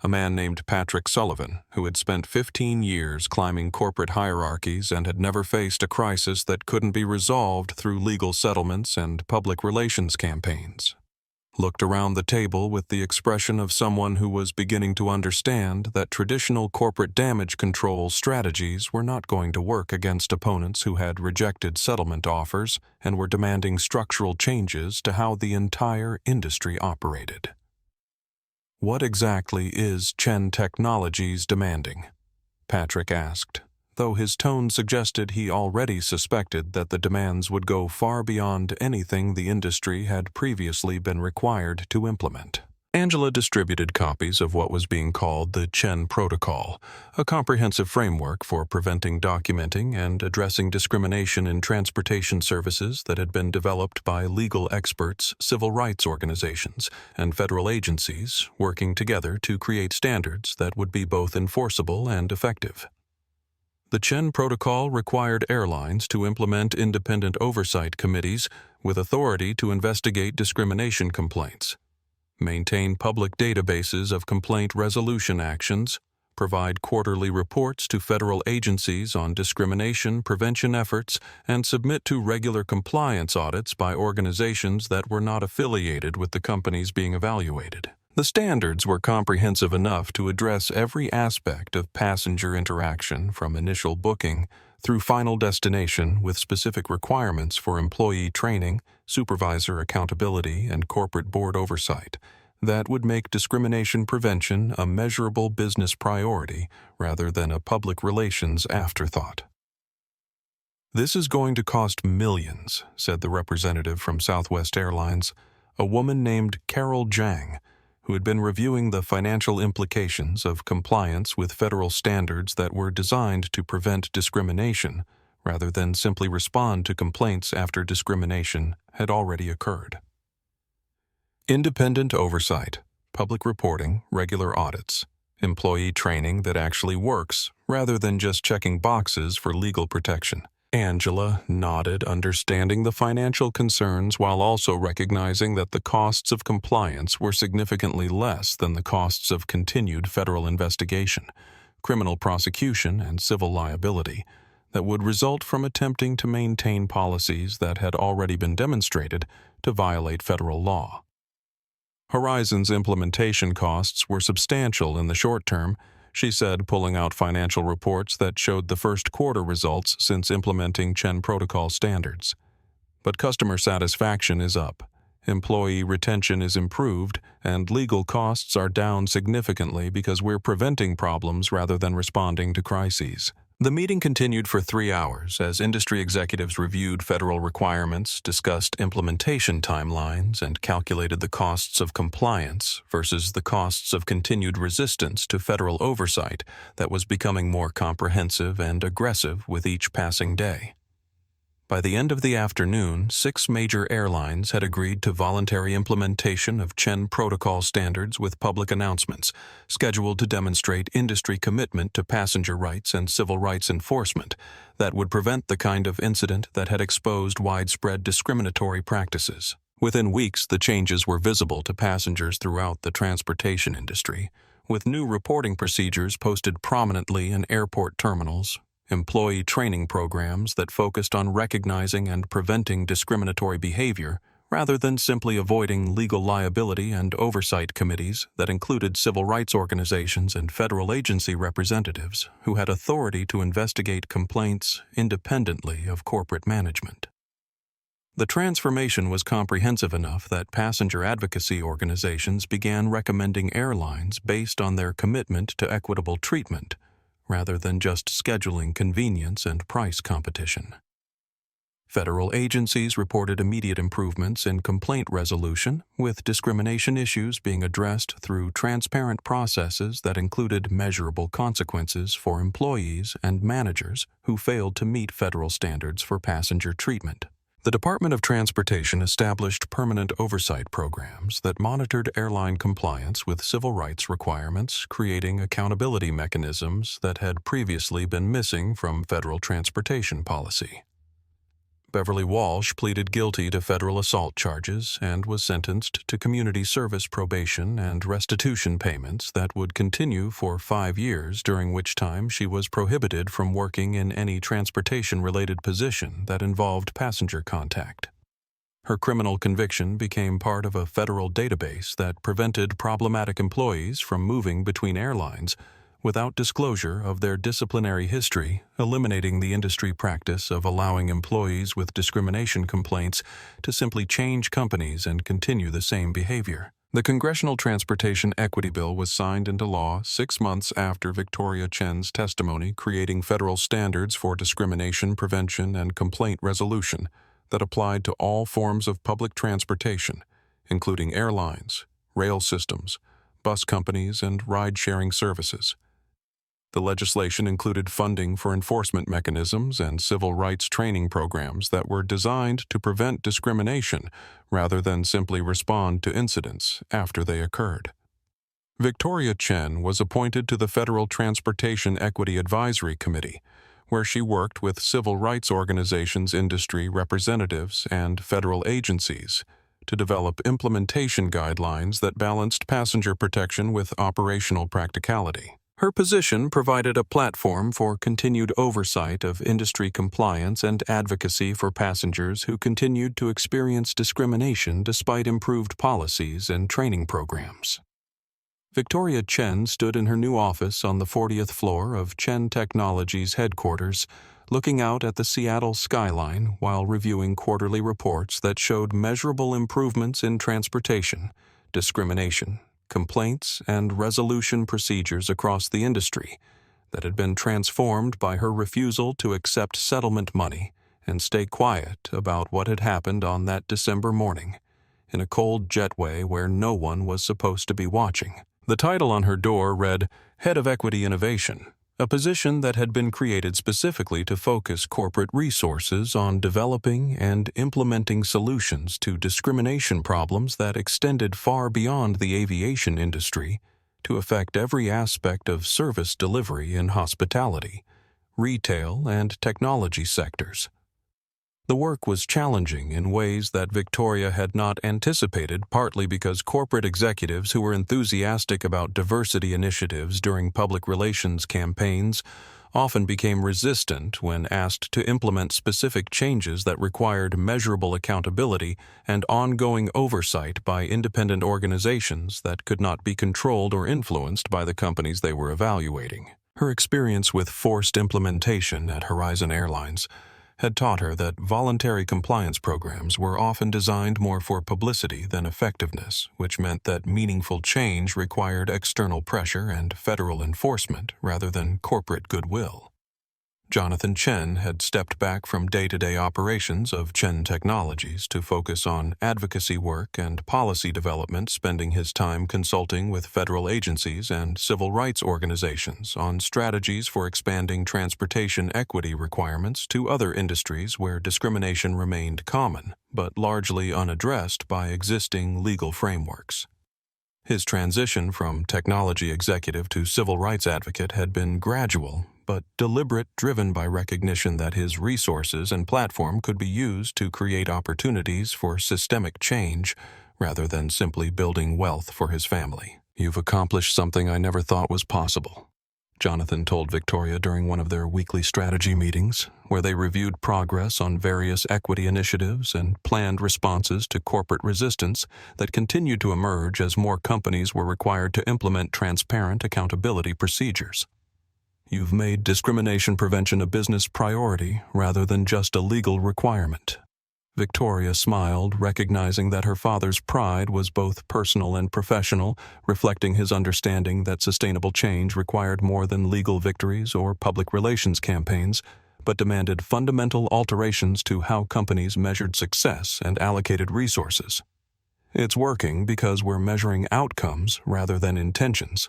a man named Patrick Sullivan, who had spent 15 years climbing corporate hierarchies and had never faced a crisis that couldn't be resolved through legal settlements and public relations campaigns, looked around the table with the expression of someone who was beginning to understand that traditional corporate damage control strategies were not going to work against opponents who had rejected settlement offers and were demanding structural changes to how the entire industry operated. "What exactly is Chen Technologies demanding?" Patrick asked, though his tone suggested he already suspected that the demands would go far beyond anything the industry had previously been required to implement. Angela distributed copies of what was being called the Chen Protocol, a comprehensive framework for preventing, documenting, and addressing discrimination in transportation services that had been developed by legal experts, civil rights organizations, and federal agencies working together to create standards that would be both enforceable and effective. The Chen Protocol required airlines to implement independent oversight committees with authority to investigate discrimination complaints, maintain public databases of complaint resolution actions, provide quarterly reports to federal agencies on discrimination prevention efforts, and submit to regular compliance audits by organizations that were not affiliated with the companies being evaluated. The standards were comprehensive enough to address every aspect of passenger interaction from initial booking through final destination, with specific requirements for employee training, supervisor accountability, and corporate board oversight that would make discrimination prevention a measurable business priority rather than a public relations afterthought. "This is going to cost millions," said the representative from Southwest Airlines, a woman named Carol Zhang, who had been reviewing the financial implications of compliance with federal standards that were designed to prevent discrimination rather than simply respond to complaints after discrimination had already occurred. Independent oversight, public reporting, regular audits, employee training that actually works rather than just checking boxes for legal protection. Angela nodded, understanding the financial concerns while also recognizing that the costs of compliance were significantly less than the costs of continued federal investigation, criminal prosecution, and civil liability that would result from attempting to maintain policies that had already been demonstrated to violate federal law. Horizon's implementation costs were substantial in the short term, she said, pulling out financial reports that showed the first quarter results since implementing Chen Protocol standards. But customer satisfaction is up, employee retention is improved, and legal costs are down significantly because we're preventing problems rather than responding to crises. The meeting continued for 3 hours as industry executives reviewed federal requirements, discussed implementation timelines, and calculated the costs of compliance versus the costs of continued resistance to federal oversight that was becoming more comprehensive and aggressive with each passing day. By the end of the afternoon, 6 major airlines had agreed to voluntary implementation of Chen Protocol standards with public announcements, scheduled to demonstrate industry commitment to passenger rights and civil rights enforcement that would prevent the kind of incident that had exposed widespread discriminatory practices. Within weeks, the changes were visible to passengers throughout the transportation industry, with new reporting procedures posted prominently in airport terminals, employee training programs that focused on recognizing and preventing discriminatory behavior rather than simply avoiding legal liability, and oversight committees that included civil rights organizations and federal agency representatives who had authority to investigate complaints independently of corporate management. The transformation was comprehensive enough that passenger advocacy organizations began recommending airlines based on their commitment to equitable treatment, rather than just scheduling convenience and price competition. Federal agencies reported immediate improvements in complaint resolution, with discrimination issues being addressed through transparent processes that included measurable consequences for employees and managers who failed to meet federal standards for passenger treatment. The Department of Transportation established permanent oversight programs that monitored airline compliance with civil rights requirements, creating accountability mechanisms that had previously been missing from federal transportation policy. Beverly Walsh pleaded guilty to federal assault charges and was sentenced to community service probation and restitution payments that would continue for 5 years, during which time she was prohibited from working in any transportation-related position that involved passenger contact. Her criminal conviction became part of a federal database that prevented problematic employees from moving between airlines without disclosure of their disciplinary history, eliminating the industry practice of allowing employees with discrimination complaints to simply change companies and continue the same behavior. The Congressional Transportation Equity Bill was signed into law 6 months after Victoria Chen's testimony, creating federal standards for discrimination prevention and complaint resolution that applied to all forms of public transportation, including airlines, rail systems, bus companies, and ride-sharing services. The legislation included funding for enforcement mechanisms and civil rights training programs that were designed to prevent discrimination rather than simply respond to incidents after they occurred. Victoria Chen was appointed to the Federal Transportation Equity Advisory Committee, where she worked with civil rights organizations, industry representatives, and federal agencies to develop implementation guidelines that balanced passenger protection with operational practicality. Her position provided a platform for continued oversight of industry compliance and advocacy for passengers who continued to experience discrimination despite improved policies and training programs. Victoria Chen stood in her new office on the 40th floor of Chen Technologies headquarters, looking out at the Seattle skyline while reviewing quarterly reports that showed measurable improvements in transportation, discrimination, complaints, and resolution procedures across the industry that had been transformed by her refusal to accept settlement money and stay quiet about what had happened on that December morning, in a cold jetway where no one was supposed to be watching. The title on her door read, Head of Equity Innovation, a position that had been created specifically to focus corporate resources on developing and implementing solutions to discrimination problems that extended far beyond the aviation industry to affect every aspect of service delivery in hospitality, retail, and technology sectors. The work was challenging in ways that Victoria had not anticipated, partly because corporate executives who were enthusiastic about diversity initiatives during public relations campaigns often became resistant when asked to implement specific changes that required measurable accountability and ongoing oversight by independent organizations that could not be controlled or influenced by the companies they were evaluating. Her experience with forced implementation at Horizon Airlines had taught her that voluntary compliance programs were often designed more for publicity than effectiveness, which meant that meaningful change required external pressure and federal enforcement rather than corporate goodwill. Jonathan Chen had stepped back from day-to-day operations of Chen Technologies to focus on advocacy work and policy development, spending his time consulting with federal agencies and civil rights organizations on strategies for expanding transportation equity requirements to other industries where discrimination remained common, but largely unaddressed by existing legal frameworks. His transition from technology executive to civil rights advocate had been gradual, but deliberate, driven by recognition that his resources and platform could be used to create opportunities for systemic change rather than simply building wealth for his family. "You've accomplished something I never thought was possible," Jonathan told Victoria during one of their weekly strategy meetings, where they reviewed progress on various equity initiatives and planned responses to corporate resistance that continued to emerge as more companies were required to implement transparent accountability procedures. "You've made discrimination prevention a business priority rather than just a legal requirement." Victoria smiled, recognizing that her father's pride was both personal and professional, reflecting his understanding that sustainable change required more than legal victories or public relations campaigns, but demanded fundamental alterations to how companies measured success and allocated resources. "It's working because we're measuring outcomes rather than intentions,"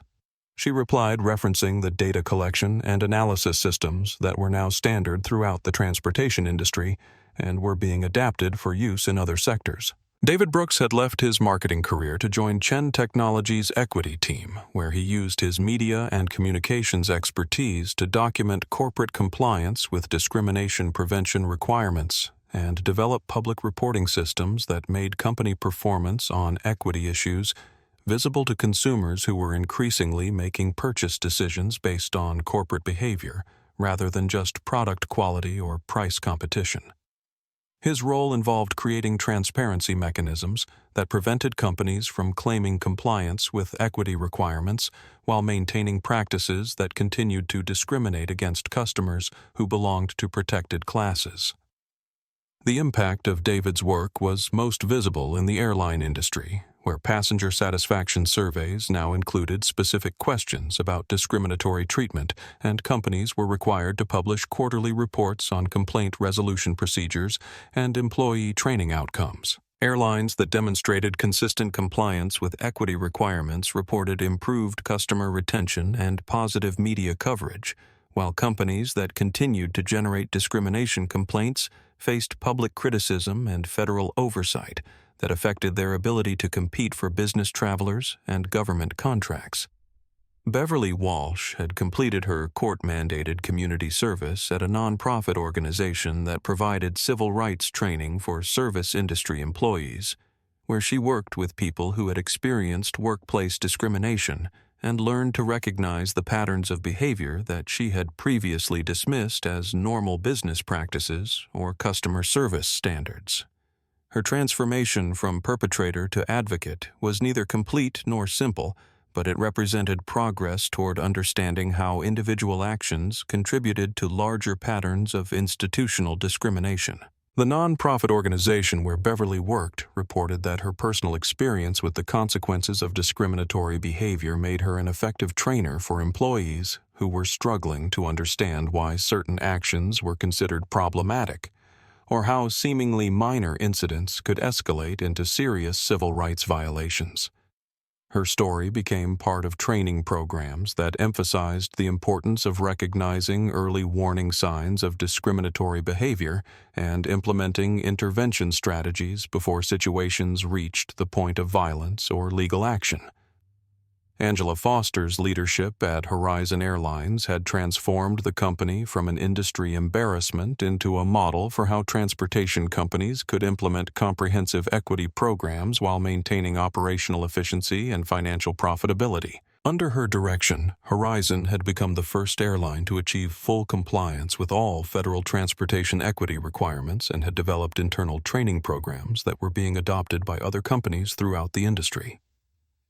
she replied, referencing the data collection and analysis systems that were now standard throughout the transportation industry and were being adapted for use in other sectors. David Brooks had left his marketing career to join Chen Technologies' equity team, where he used his media and communications expertise to document corporate compliance with discrimination prevention requirements and develop public reporting systems that made company performance on equity issues visible to consumers who were increasingly making purchase decisions based on corporate behavior rather than just product quality or price competition. His role involved creating transparency mechanisms that prevented companies from claiming compliance with equity requirements while maintaining practices that continued to discriminate against customers who belonged to protected classes. The impact of David's work was most visible in the airline industry, where passenger satisfaction surveys now included specific questions about discriminatory treatment, and companies were required to publish quarterly reports on complaint resolution procedures and employee training outcomes. Airlines that demonstrated consistent compliance with equity requirements reported improved customer retention and positive media coverage, while companies that continued to generate discrimination complaints faced public criticism and federal oversight that affected their ability to compete for business travelers and government contracts. Beverly Walsh had completed her court-mandated community service at a nonprofit organization that provided civil rights training for service industry employees, where she worked with people who had experienced workplace discrimination and learned to recognize the patterns of behavior that she had previously dismissed as normal business practices or customer service standards. Her transformation from perpetrator to advocate was neither complete nor simple, but it represented progress toward understanding how individual actions contributed to larger patterns of institutional discrimination. The nonprofit organization where Beverly worked reported that her personal experience with the consequences of discriminatory behavior made her an effective trainer for employees who were struggling to understand why certain actions were considered problematic, or how seemingly minor incidents could escalate into serious civil rights violations. Her story became part of training programs that emphasized the importance of recognizing early warning signs of discriminatory behavior and implementing intervention strategies before situations reached the point of violence or legal action. Angela Foster's leadership at Horizon Airlines had transformed the company from an industry embarrassment into a model for how transportation companies could implement comprehensive equity programs while maintaining operational efficiency and financial profitability. Under her direction, Horizon had become the first airline to achieve full compliance with all federal transportation equity requirements and had developed internal training programs that were being adopted by other companies throughout the industry.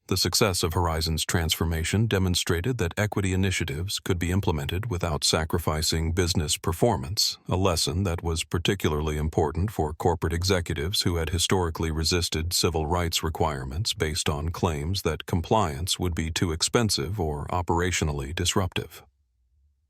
The success of Horizon's transformation demonstrated that equity initiatives could be implemented without sacrificing business performance, a lesson that was particularly important for corporate executives who had historically resisted civil rights requirements based on claims that compliance would be too expensive or operationally disruptive.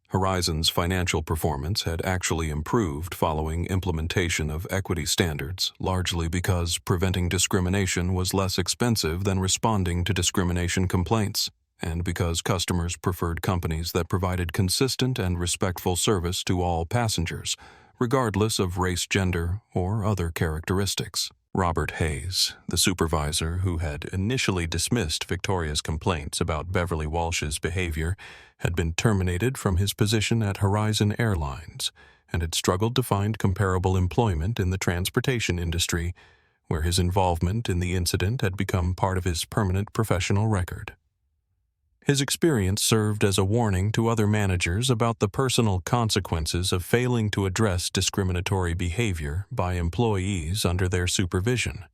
Horizon's financial performance had actually improved following implementation of equity standards, largely because preventing discrimination was less expensive than responding to discrimination complaints, and because customers preferred companies that provided consistent and respectful service to all passengers, regardless of race, gender, or other characteristics. Robert Hayes, the supervisor who had initially dismissed Victoria's complaints about Beverly Walsh's behavior, had been terminated from his position at Horizon Airlines and had struggled to find comparable employment in the transportation industry, where his involvement in the incident had become part of his permanent professional record. His experience served as a warning to other managers about the personal consequences of failing to address discriminatory behavior by employees under their supervision.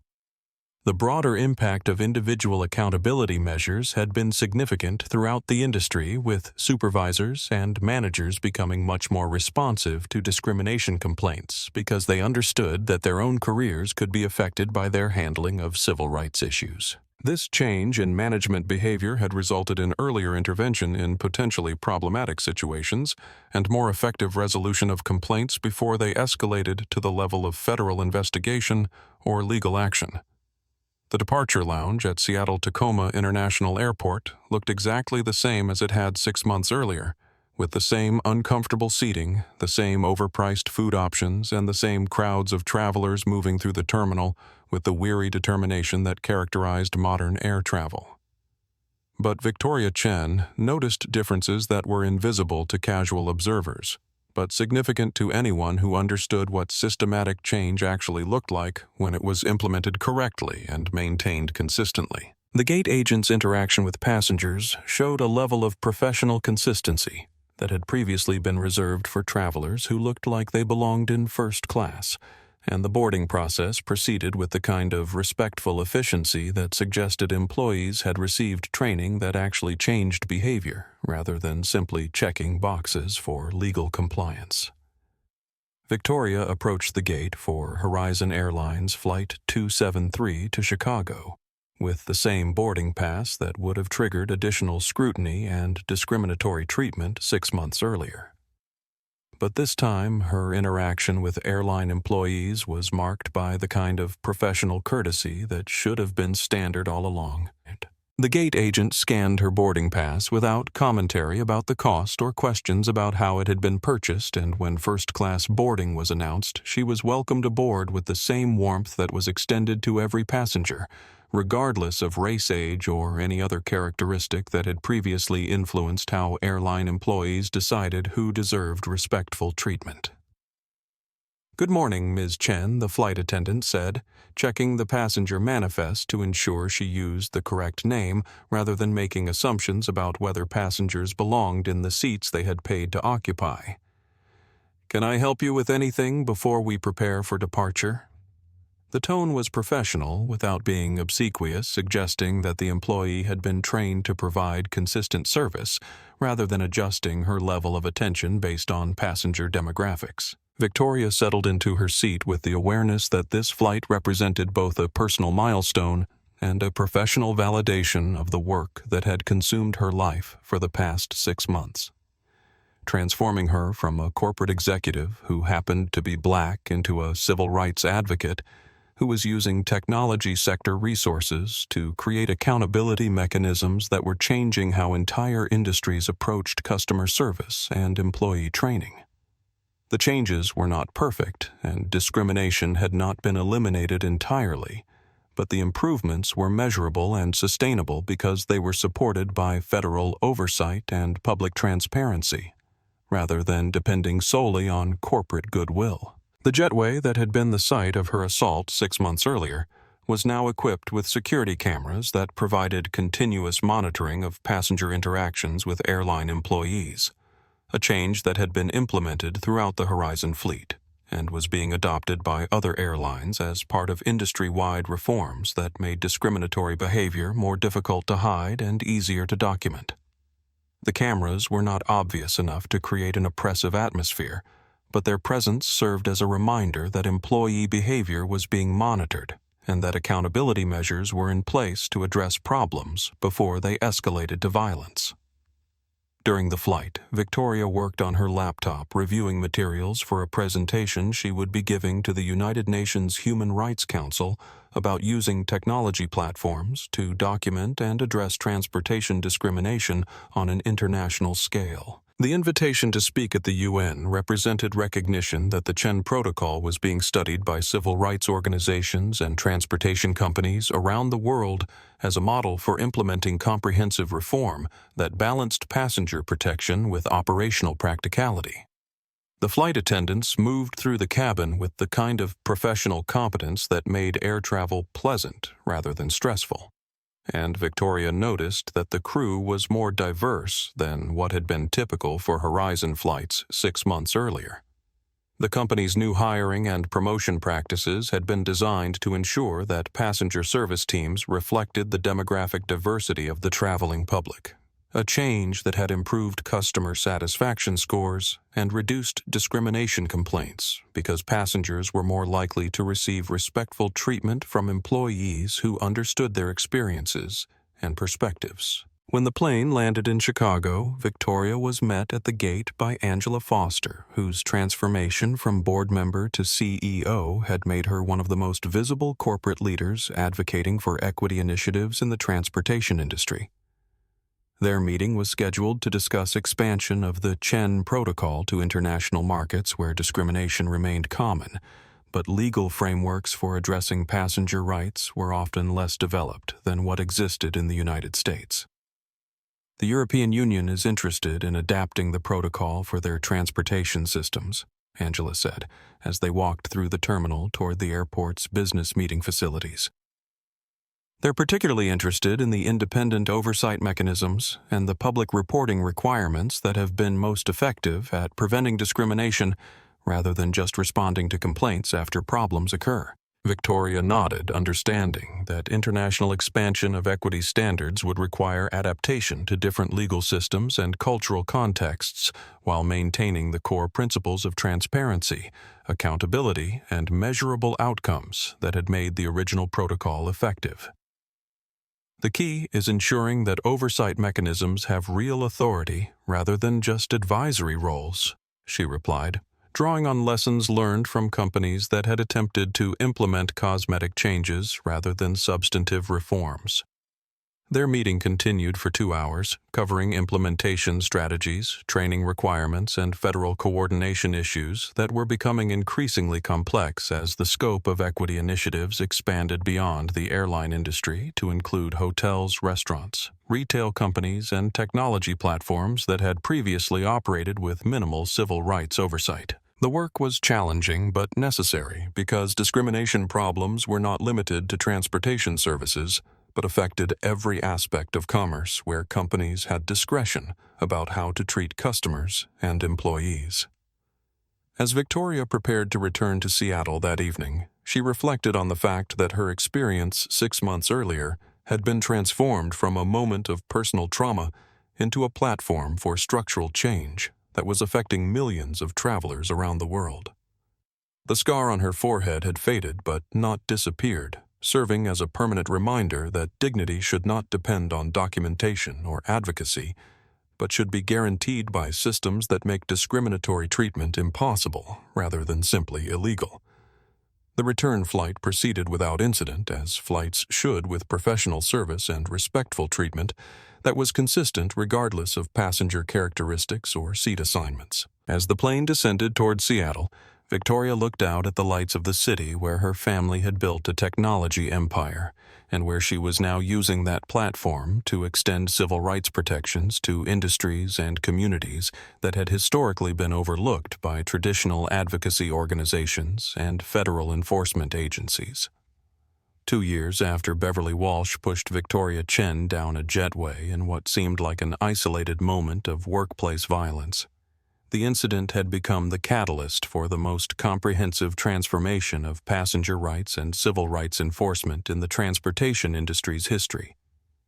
The broader impact of individual accountability measures had been significant throughout the industry, with supervisors and managers becoming much more responsive to discrimination complaints because they understood that their own careers could be affected by their handling of civil rights issues. This change in management behavior had resulted in earlier intervention in potentially problematic situations and more effective resolution of complaints before they escalated to the level of federal investigation or legal action. The departure lounge at Seattle-Tacoma International Airport looked exactly the same as it had 6 months earlier, with the same uncomfortable seating, the same overpriced food options, and the same crowds of travelers moving through the terminal with the weary determination that characterized modern air travel. But Victoria Chen noticed differences that were invisible to casual observers. but significant to anyone who understood what systematic change actually looked like when it was implemented correctly and maintained consistently. The gate agent's interaction with passengers showed a level of professional consistency that had previously been reserved for travelers who looked like they belonged in first class, and the boarding process proceeded with the kind of respectful efficiency that suggested employees had received training that actually changed behavior rather than simply checking boxes for legal compliance. Victoria approached the gate for Horizon Airlines Flight 273 to Chicago, with the same boarding pass that would have triggered additional scrutiny and discriminatory treatment 6 months earlier. But this time, her interaction with airline employees was marked by the kind of professional courtesy that should have been standard all along. The gate agent scanned her boarding pass without commentary about the cost or questions about how it had been purchased, and when first-class boarding was announced, she was welcomed aboard with the same warmth that was extended to every passenger, regardless of race, age, or any other characteristic that had previously influenced how airline employees decided who deserved respectful treatment. "Good morning, Ms. Chen," the flight attendant said, checking the passenger manifest to ensure she used the correct name rather than making assumptions about whether passengers belonged in the seats they had paid to occupy. "Can I help you with anything before we prepare for departure?" The tone was professional without being obsequious, suggesting that the employee had been trained to provide consistent service rather than adjusting her level of attention based on passenger demographics. Victoria settled into her seat with the awareness that this flight represented both a personal milestone and a professional validation of the work that had consumed her life for the past 6 months, transforming her from a corporate executive who happened to be black into a civil rights advocate who was using technology sector resources to create accountability mechanisms that were changing how entire industries approached customer service and employee training. The changes were not perfect, and discrimination had not been eliminated entirely, but the improvements were measurable and sustainable because they were supported by federal oversight and public transparency, rather than depending solely on corporate goodwill. The jetway that had been the site of her assault 6 months earlier was now equipped with security cameras that provided continuous monitoring of passenger interactions with airline employees, a change that had been implemented throughout the Horizon fleet and was being adopted by other airlines as part of industry-wide reforms that made discriminatory behavior more difficult to hide and easier to document. The cameras were not obvious enough to create an oppressive atmosphere, but their presence served as a reminder that employee behavior was being monitored and that accountability measures were in place to address problems before they escalated to violence. During the flight, Victoria worked on her laptop reviewing materials for a presentation she would be giving to the United Nations Human Rights Council about using technology platforms to document and address transportation discrimination on an international scale. The invitation to speak at the UN represented recognition that the Chen Protocol was being studied by civil rights organizations and transportation companies around the world as a model for implementing comprehensive reform that balanced passenger protection with operational practicality. The flight attendants moved through the cabin with the kind of professional competence that made air travel pleasant rather than stressful, and Victoria noticed that the crew was more diverse than what had been typical for Horizon flights 6 months earlier. The company's new hiring and promotion practices had been designed to ensure that passenger service teams reflected the demographic diversity of the traveling public, a change that had improved customer satisfaction scores and reduced discrimination complaints because passengers were more likely to receive respectful treatment from employees who understood their experiences and perspectives. When the plane landed in Chicago, Victoria was met at the gate by Angela Foster, whose transformation from board member to CEO had made her one of the most visible corporate leaders advocating for equity initiatives in the transportation industry. Their meeting was scheduled to discuss expansion of the Chen Protocol to international markets where discrimination remained common, but legal frameworks for addressing passenger rights were often less developed than what existed in the United States. The European Union is interested in adapting the protocol for their transportation systems, Angela said, as they walked through the terminal toward the airport's business meeting facilities. They're particularly interested in the independent oversight mechanisms and the public reporting requirements that have been most effective at preventing discrimination rather than just responding to complaints after problems occur. Victoria nodded, understanding that international expansion of equity standards would require adaptation to different legal systems and cultural contexts while maintaining the core principles of transparency, accountability, and measurable outcomes that had made the original protocol effective. The key is ensuring that oversight mechanisms have real authority rather than just advisory roles, she replied, drawing on lessons learned from companies that had attempted to implement cosmetic changes rather than substantive reforms. Their meeting continued for 2 hours, covering implementation strategies, training requirements, and federal coordination issues that were becoming increasingly complex as the scope of equity initiatives expanded beyond the airline industry to include hotels, restaurants, retail companies, and technology platforms that had previously operated with minimal civil rights oversight. The work was challenging but necessary because discrimination problems were not limited to transportation services, but affected every aspect of commerce where companies had discretion about how to treat customers and employees. As Victoria prepared to return to Seattle that evening, she reflected on the fact that her experience 6 months earlier had been transformed from a moment of personal trauma into a platform for structural change that was affecting millions of travelers around the world. The scar on her forehead had faded but not disappeared, serving as a permanent reminder that dignity should not depend on documentation or advocacy, but should be guaranteed by systems that make discriminatory treatment impossible rather than simply illegal. The return flight proceeded without incident, as flights should, with professional service and respectful treatment that was consistent regardless of passenger characteristics or seat assignments. As the plane descended toward Seattle, Victoria looked out at the lights of the city where her family had built a technology empire, and where she was now using that platform to extend civil rights protections to industries and communities that had historically been overlooked by traditional advocacy organizations and federal enforcement agencies. 2 years after Beverly Walsh pushed Victoria Chen down a jetway in what seemed like an isolated moment of workplace violence, the incident had become the catalyst for the most comprehensive transformation of passenger rights and civil rights enforcement in the transportation industry's history,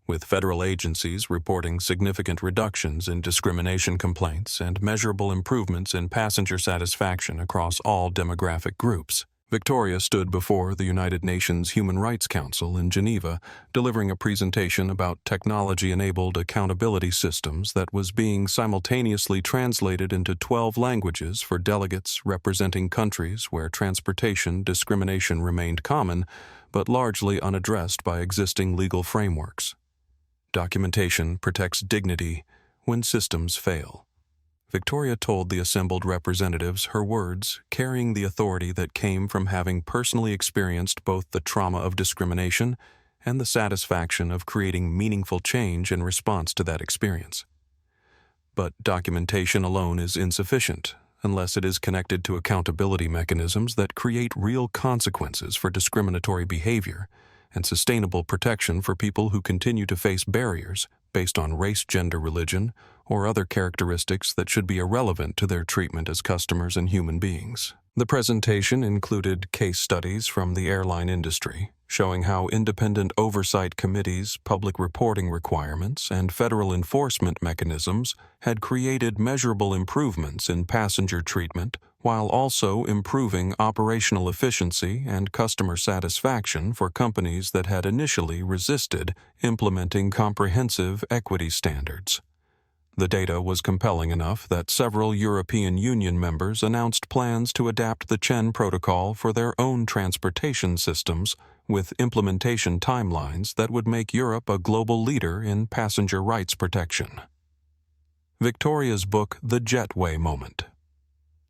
with federal agencies reporting significant reductions in discrimination complaints and measurable improvements in passenger satisfaction across all demographic groups. Victoria stood before the United Nations Human Rights Council in Geneva, delivering a presentation about technology-enabled accountability systems that was being simultaneously translated into 12 languages for delegates representing countries where transportation discrimination remained common, but largely unaddressed by existing legal frameworks. Documentation protects dignity when systems fail. Victoria told the assembled representatives her words carrying the authority that came from having personally experienced both the trauma of discrimination and the satisfaction of creating meaningful change in response to that experience. But documentation alone is insufficient unless it is connected to accountability mechanisms that create real consequences for discriminatory behavior and sustainable protection for people who continue to face barriers based on race, gender, religion, or other characteristics that should be irrelevant to their treatment as customers and human beings. The presentation included case studies from the airline industry, showing how independent oversight committees, public reporting requirements, and federal enforcement mechanisms had created measurable improvements in passenger treatment while also improving operational efficiency and customer satisfaction for companies that had initially resisted implementing comprehensive equity standards. The data was compelling enough that several European Union members announced plans to adapt the Chen Protocol for their own transportation systems with implementation timelines that would make Europe a global leader in passenger rights protection. Victoria's book, The Jetway Moment: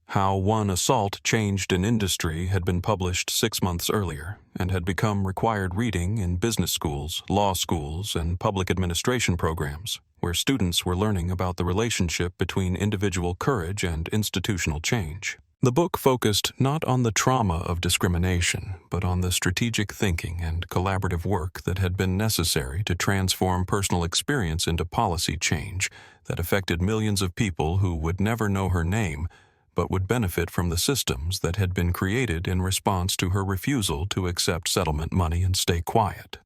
How One Assault Changed an Industry, had been published 6 months earlier and had become required reading in business schools, law schools, and public administration programs, where students were learning about the relationship between individual courage and institutional change. The book focused not on the trauma of discrimination, but on the strategic thinking and collaborative work that had been necessary to transform personal experience into policy change that affected millions of people who would never know her name, but would benefit from the systems that had been created in response to her refusal to accept settlement money and stay quiet.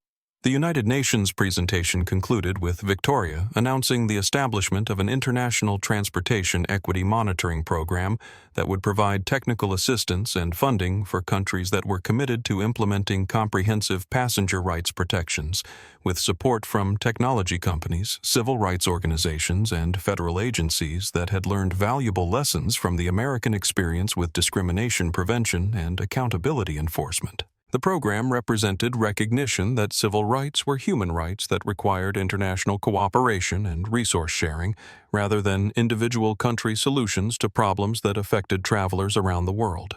The United Nations presentation concluded with Victoria announcing the establishment of an international transportation equity monitoring program that would provide technical assistance and funding for countries that were committed to implementing comprehensive passenger rights protections, with support from technology companies, civil rights organizations, and federal agencies that had learned valuable lessons from the American experience with discrimination prevention and accountability enforcement. The program represented recognition that civil rights were human rights that required international cooperation and resource sharing, rather than individual country solutions to problems that affected travelers around the world.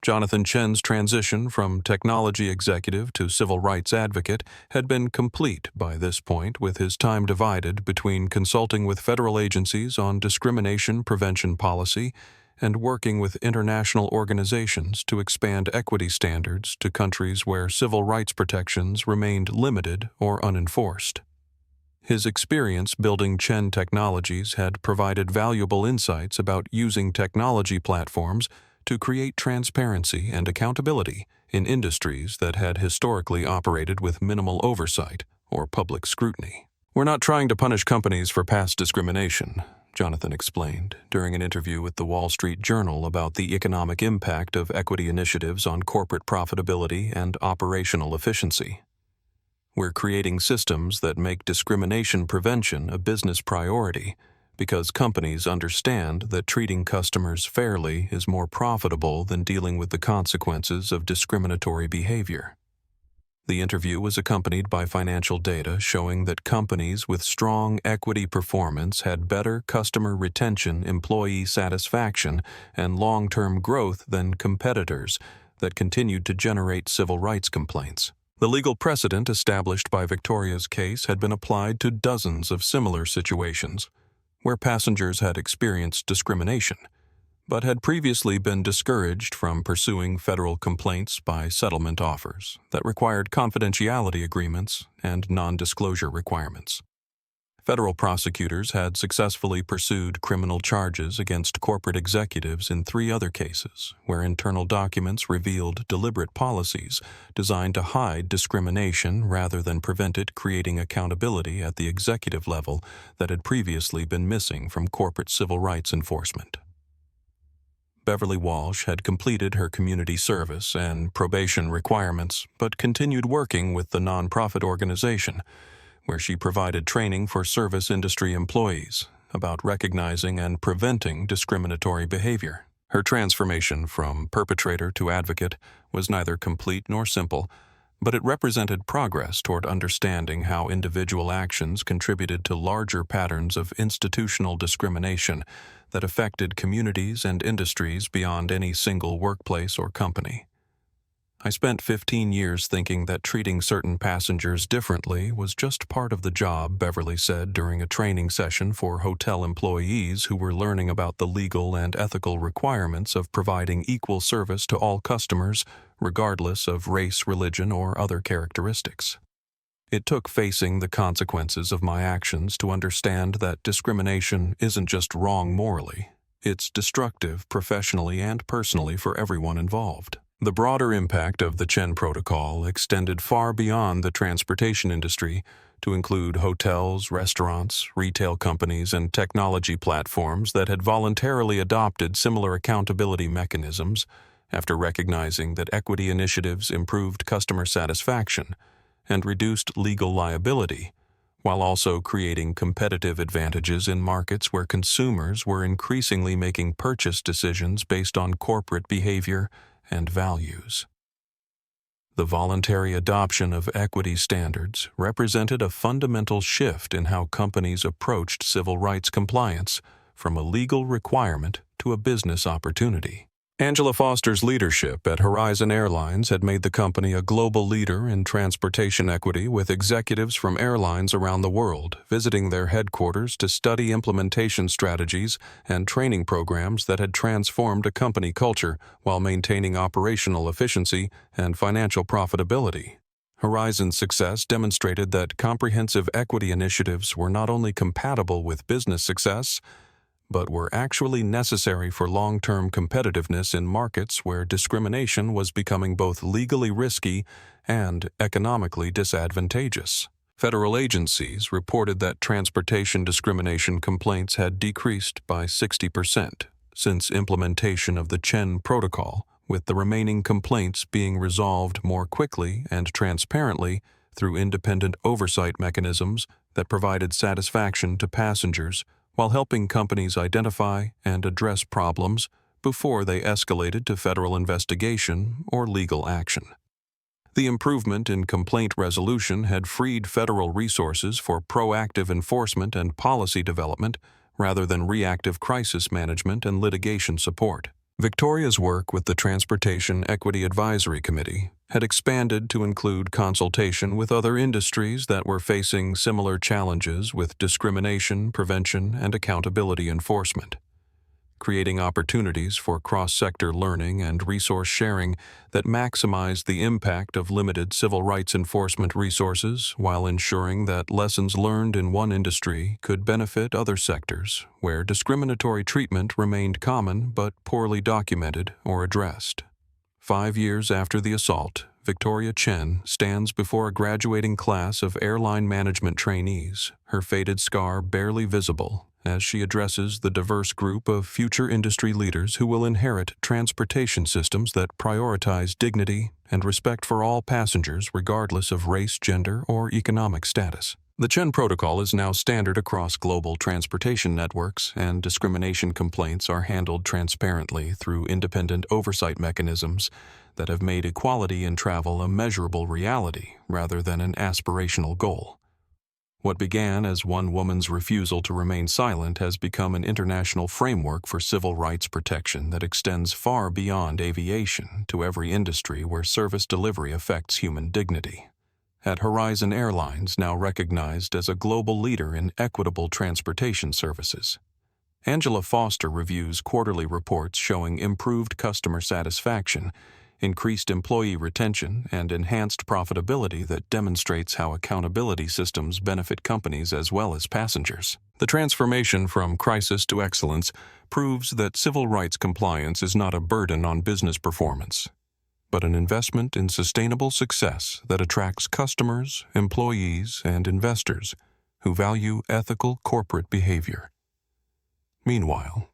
Jonathan Chen's transition from technology executive to civil rights advocate had been complete by this point, with his time divided between consulting with federal agencies on discrimination prevention policy and working with international organizations to expand equity standards to countries where civil rights protections remained limited or unenforced. His experience building Chen Technologies had provided valuable insights about using technology platforms to create transparency and accountability in industries that had historically operated with minimal oversight or public scrutiny. "We're not trying to punish companies for past discrimination," Jonathan explained during an interview with the Wall Street Journal about the economic impact of equity initiatives on corporate profitability and operational efficiency. "We're creating systems that make discrimination prevention a business priority because companies understand that treating customers fairly is more profitable than dealing with the consequences of discriminatory behavior." The interview was accompanied by financial data showing that companies with strong equity performance had better customer retention, employee satisfaction, and long-term growth than competitors that continued to generate civil rights complaints. The legal precedent established by Victoria's case had been applied to dozens of similar situations where passengers had experienced discrimination, but had previously been discouraged from pursuing federal complaints by settlement offers that required confidentiality agreements and non-disclosure requirements. Federal prosecutors had successfully pursued criminal charges against corporate executives in 3 other cases, where internal documents revealed deliberate policies designed to hide discrimination rather than prevent it, creating accountability at the executive level that had previously been missing from corporate civil rights enforcement. Beverly Walsh had completed her community service and probation requirements, but continued working with the nonprofit organization, where she provided training for service industry employees about recognizing and preventing discriminatory behavior. Her transformation from perpetrator to advocate was neither complete nor simple, but it represented progress toward understanding how individual actions contributed to larger patterns of institutional discrimination that affected communities and industries beyond any single workplace or company. "I spent 15 years thinking that treating certain passengers differently was just part of the job," Beverly said during a training session for hotel employees who were learning about the legal and ethical requirements of providing equal service to all customers, regardless of race, religion, or other characteristics. "It took facing the consequences of my actions to understand that discrimination isn't just wrong morally, it's destructive professionally and personally for everyone involved." The broader impact of the Chen Protocol extended far beyond the transportation industry to include hotels, restaurants, retail companies, and technology platforms that had voluntarily adopted similar accountability mechanisms after recognizing that equity initiatives improved customer satisfaction and reduced legal liability, while also creating competitive advantages in markets where consumers were increasingly making purchase decisions based on corporate behavior and values. The voluntary adoption of equity standards represented a fundamental shift in how companies approached civil rights compliance, from a legal requirement to a business opportunity. Angela Foster's leadership at Horizon Airlines had made the company a global leader in transportation equity, with executives from airlines around the world visiting their headquarters to study implementation strategies and training programs that had transformed a company culture while maintaining operational efficiency and financial profitability. Horizon's success demonstrated that comprehensive equity initiatives were not only compatible with business success, but were actually necessary for long-term competitiveness in markets where discrimination was becoming both legally risky and economically disadvantageous. Federal agencies reported that transportation discrimination complaints had decreased by 60% since implementation of the Chen Protocol, with the remaining complaints being resolved more quickly and transparently through independent oversight mechanisms that provided satisfaction to passengers while helping companies identify and address problems before they escalated to federal investigation or legal action. The improvement in complaint resolution had freed federal resources for proactive enforcement and policy development rather than reactive crisis management and litigation support. Victoria's work with the Transportation Equity Advisory Committee had expanded to include consultation with other industries that were facing similar challenges with discrimination, prevention, and accountability enforcement, creating opportunities for cross-sector learning and resource sharing that maximized the impact of limited civil rights enforcement resources while ensuring that lessons learned in one industry could benefit other sectors where discriminatory treatment remained common but poorly documented or addressed. 5 years after the assault, Victoria Chen stands before a graduating class of airline management trainees, her faded scar barely visible, as she addresses the diverse group of future industry leaders who will inherit transportation systems that prioritize dignity and respect for all passengers regardless of race, gender, or economic status. The Chen Protocol is now standard across global transportation networks, and discrimination complaints are handled transparently through independent oversight mechanisms that have made equality in travel a measurable reality rather than an aspirational goal. What began as one woman's refusal to remain silent has become an international framework for civil rights protection that extends far beyond aviation to every industry where service delivery affects human dignity. At Horizon Airlines, now recognized as a global leader in equitable transportation services, Angela Foster reviews quarterly reports showing improved customer satisfaction, increased employee retention, and enhanced profitability that demonstrates how accountability systems benefit companies as well as passengers. The transformation from crisis to excellence proves that civil rights compliance is not a burden on business performance, but an investment in sustainable success that attracts customers, employees, and investors who value ethical corporate behavior. Meanwhile,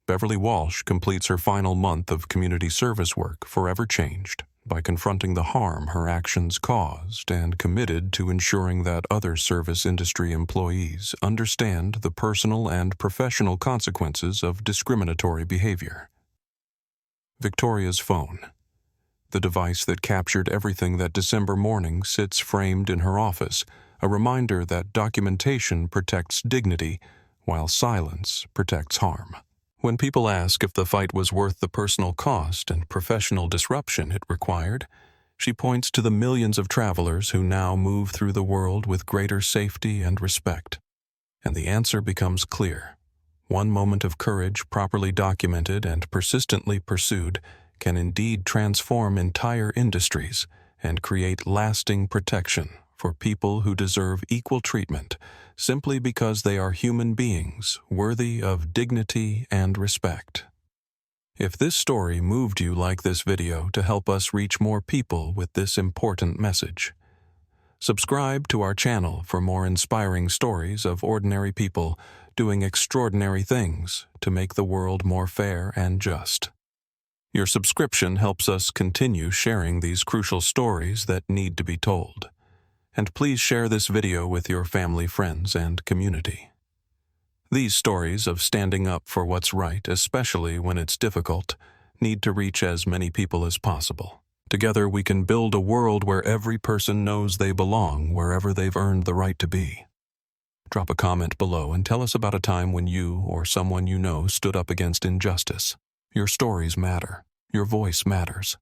Beverly Walsh completes her final month of community service work forever changed by confronting the harm her actions caused and committed to ensuring that other service industry employees understand the personal and professional consequences of discriminatory behavior. Victoria's phone, the device that captured everything that December morning, sits framed in her office, a reminder that documentation protects dignity while silence protects harm. When people ask if the fight was worth the personal cost and professional disruption it required, she points to the millions of travelers who now move through the world with greater safety and respect. And the answer becomes clear. One moment of courage properly documented and persistently pursued can indeed transform entire industries and create lasting protection for people who deserve equal treatment simply because they are human beings worthy of dignity and respect. If this story moved you like this video to help us reach more people with this important message, subscribe to our channel for more inspiring stories of ordinary people doing extraordinary things to make the world more fair and just. Your subscription helps us continue sharing these crucial stories that need to be told. And please share this video with your family, friends, and community. These stories of standing up for what's right, especially when it's difficult, need to reach as many people as possible. Together we can build a world where every person knows they belong wherever they've earned the right to be. Drop a comment below and tell us about a time when you or someone you know stood up against injustice. Your stories matter. Your voice matters.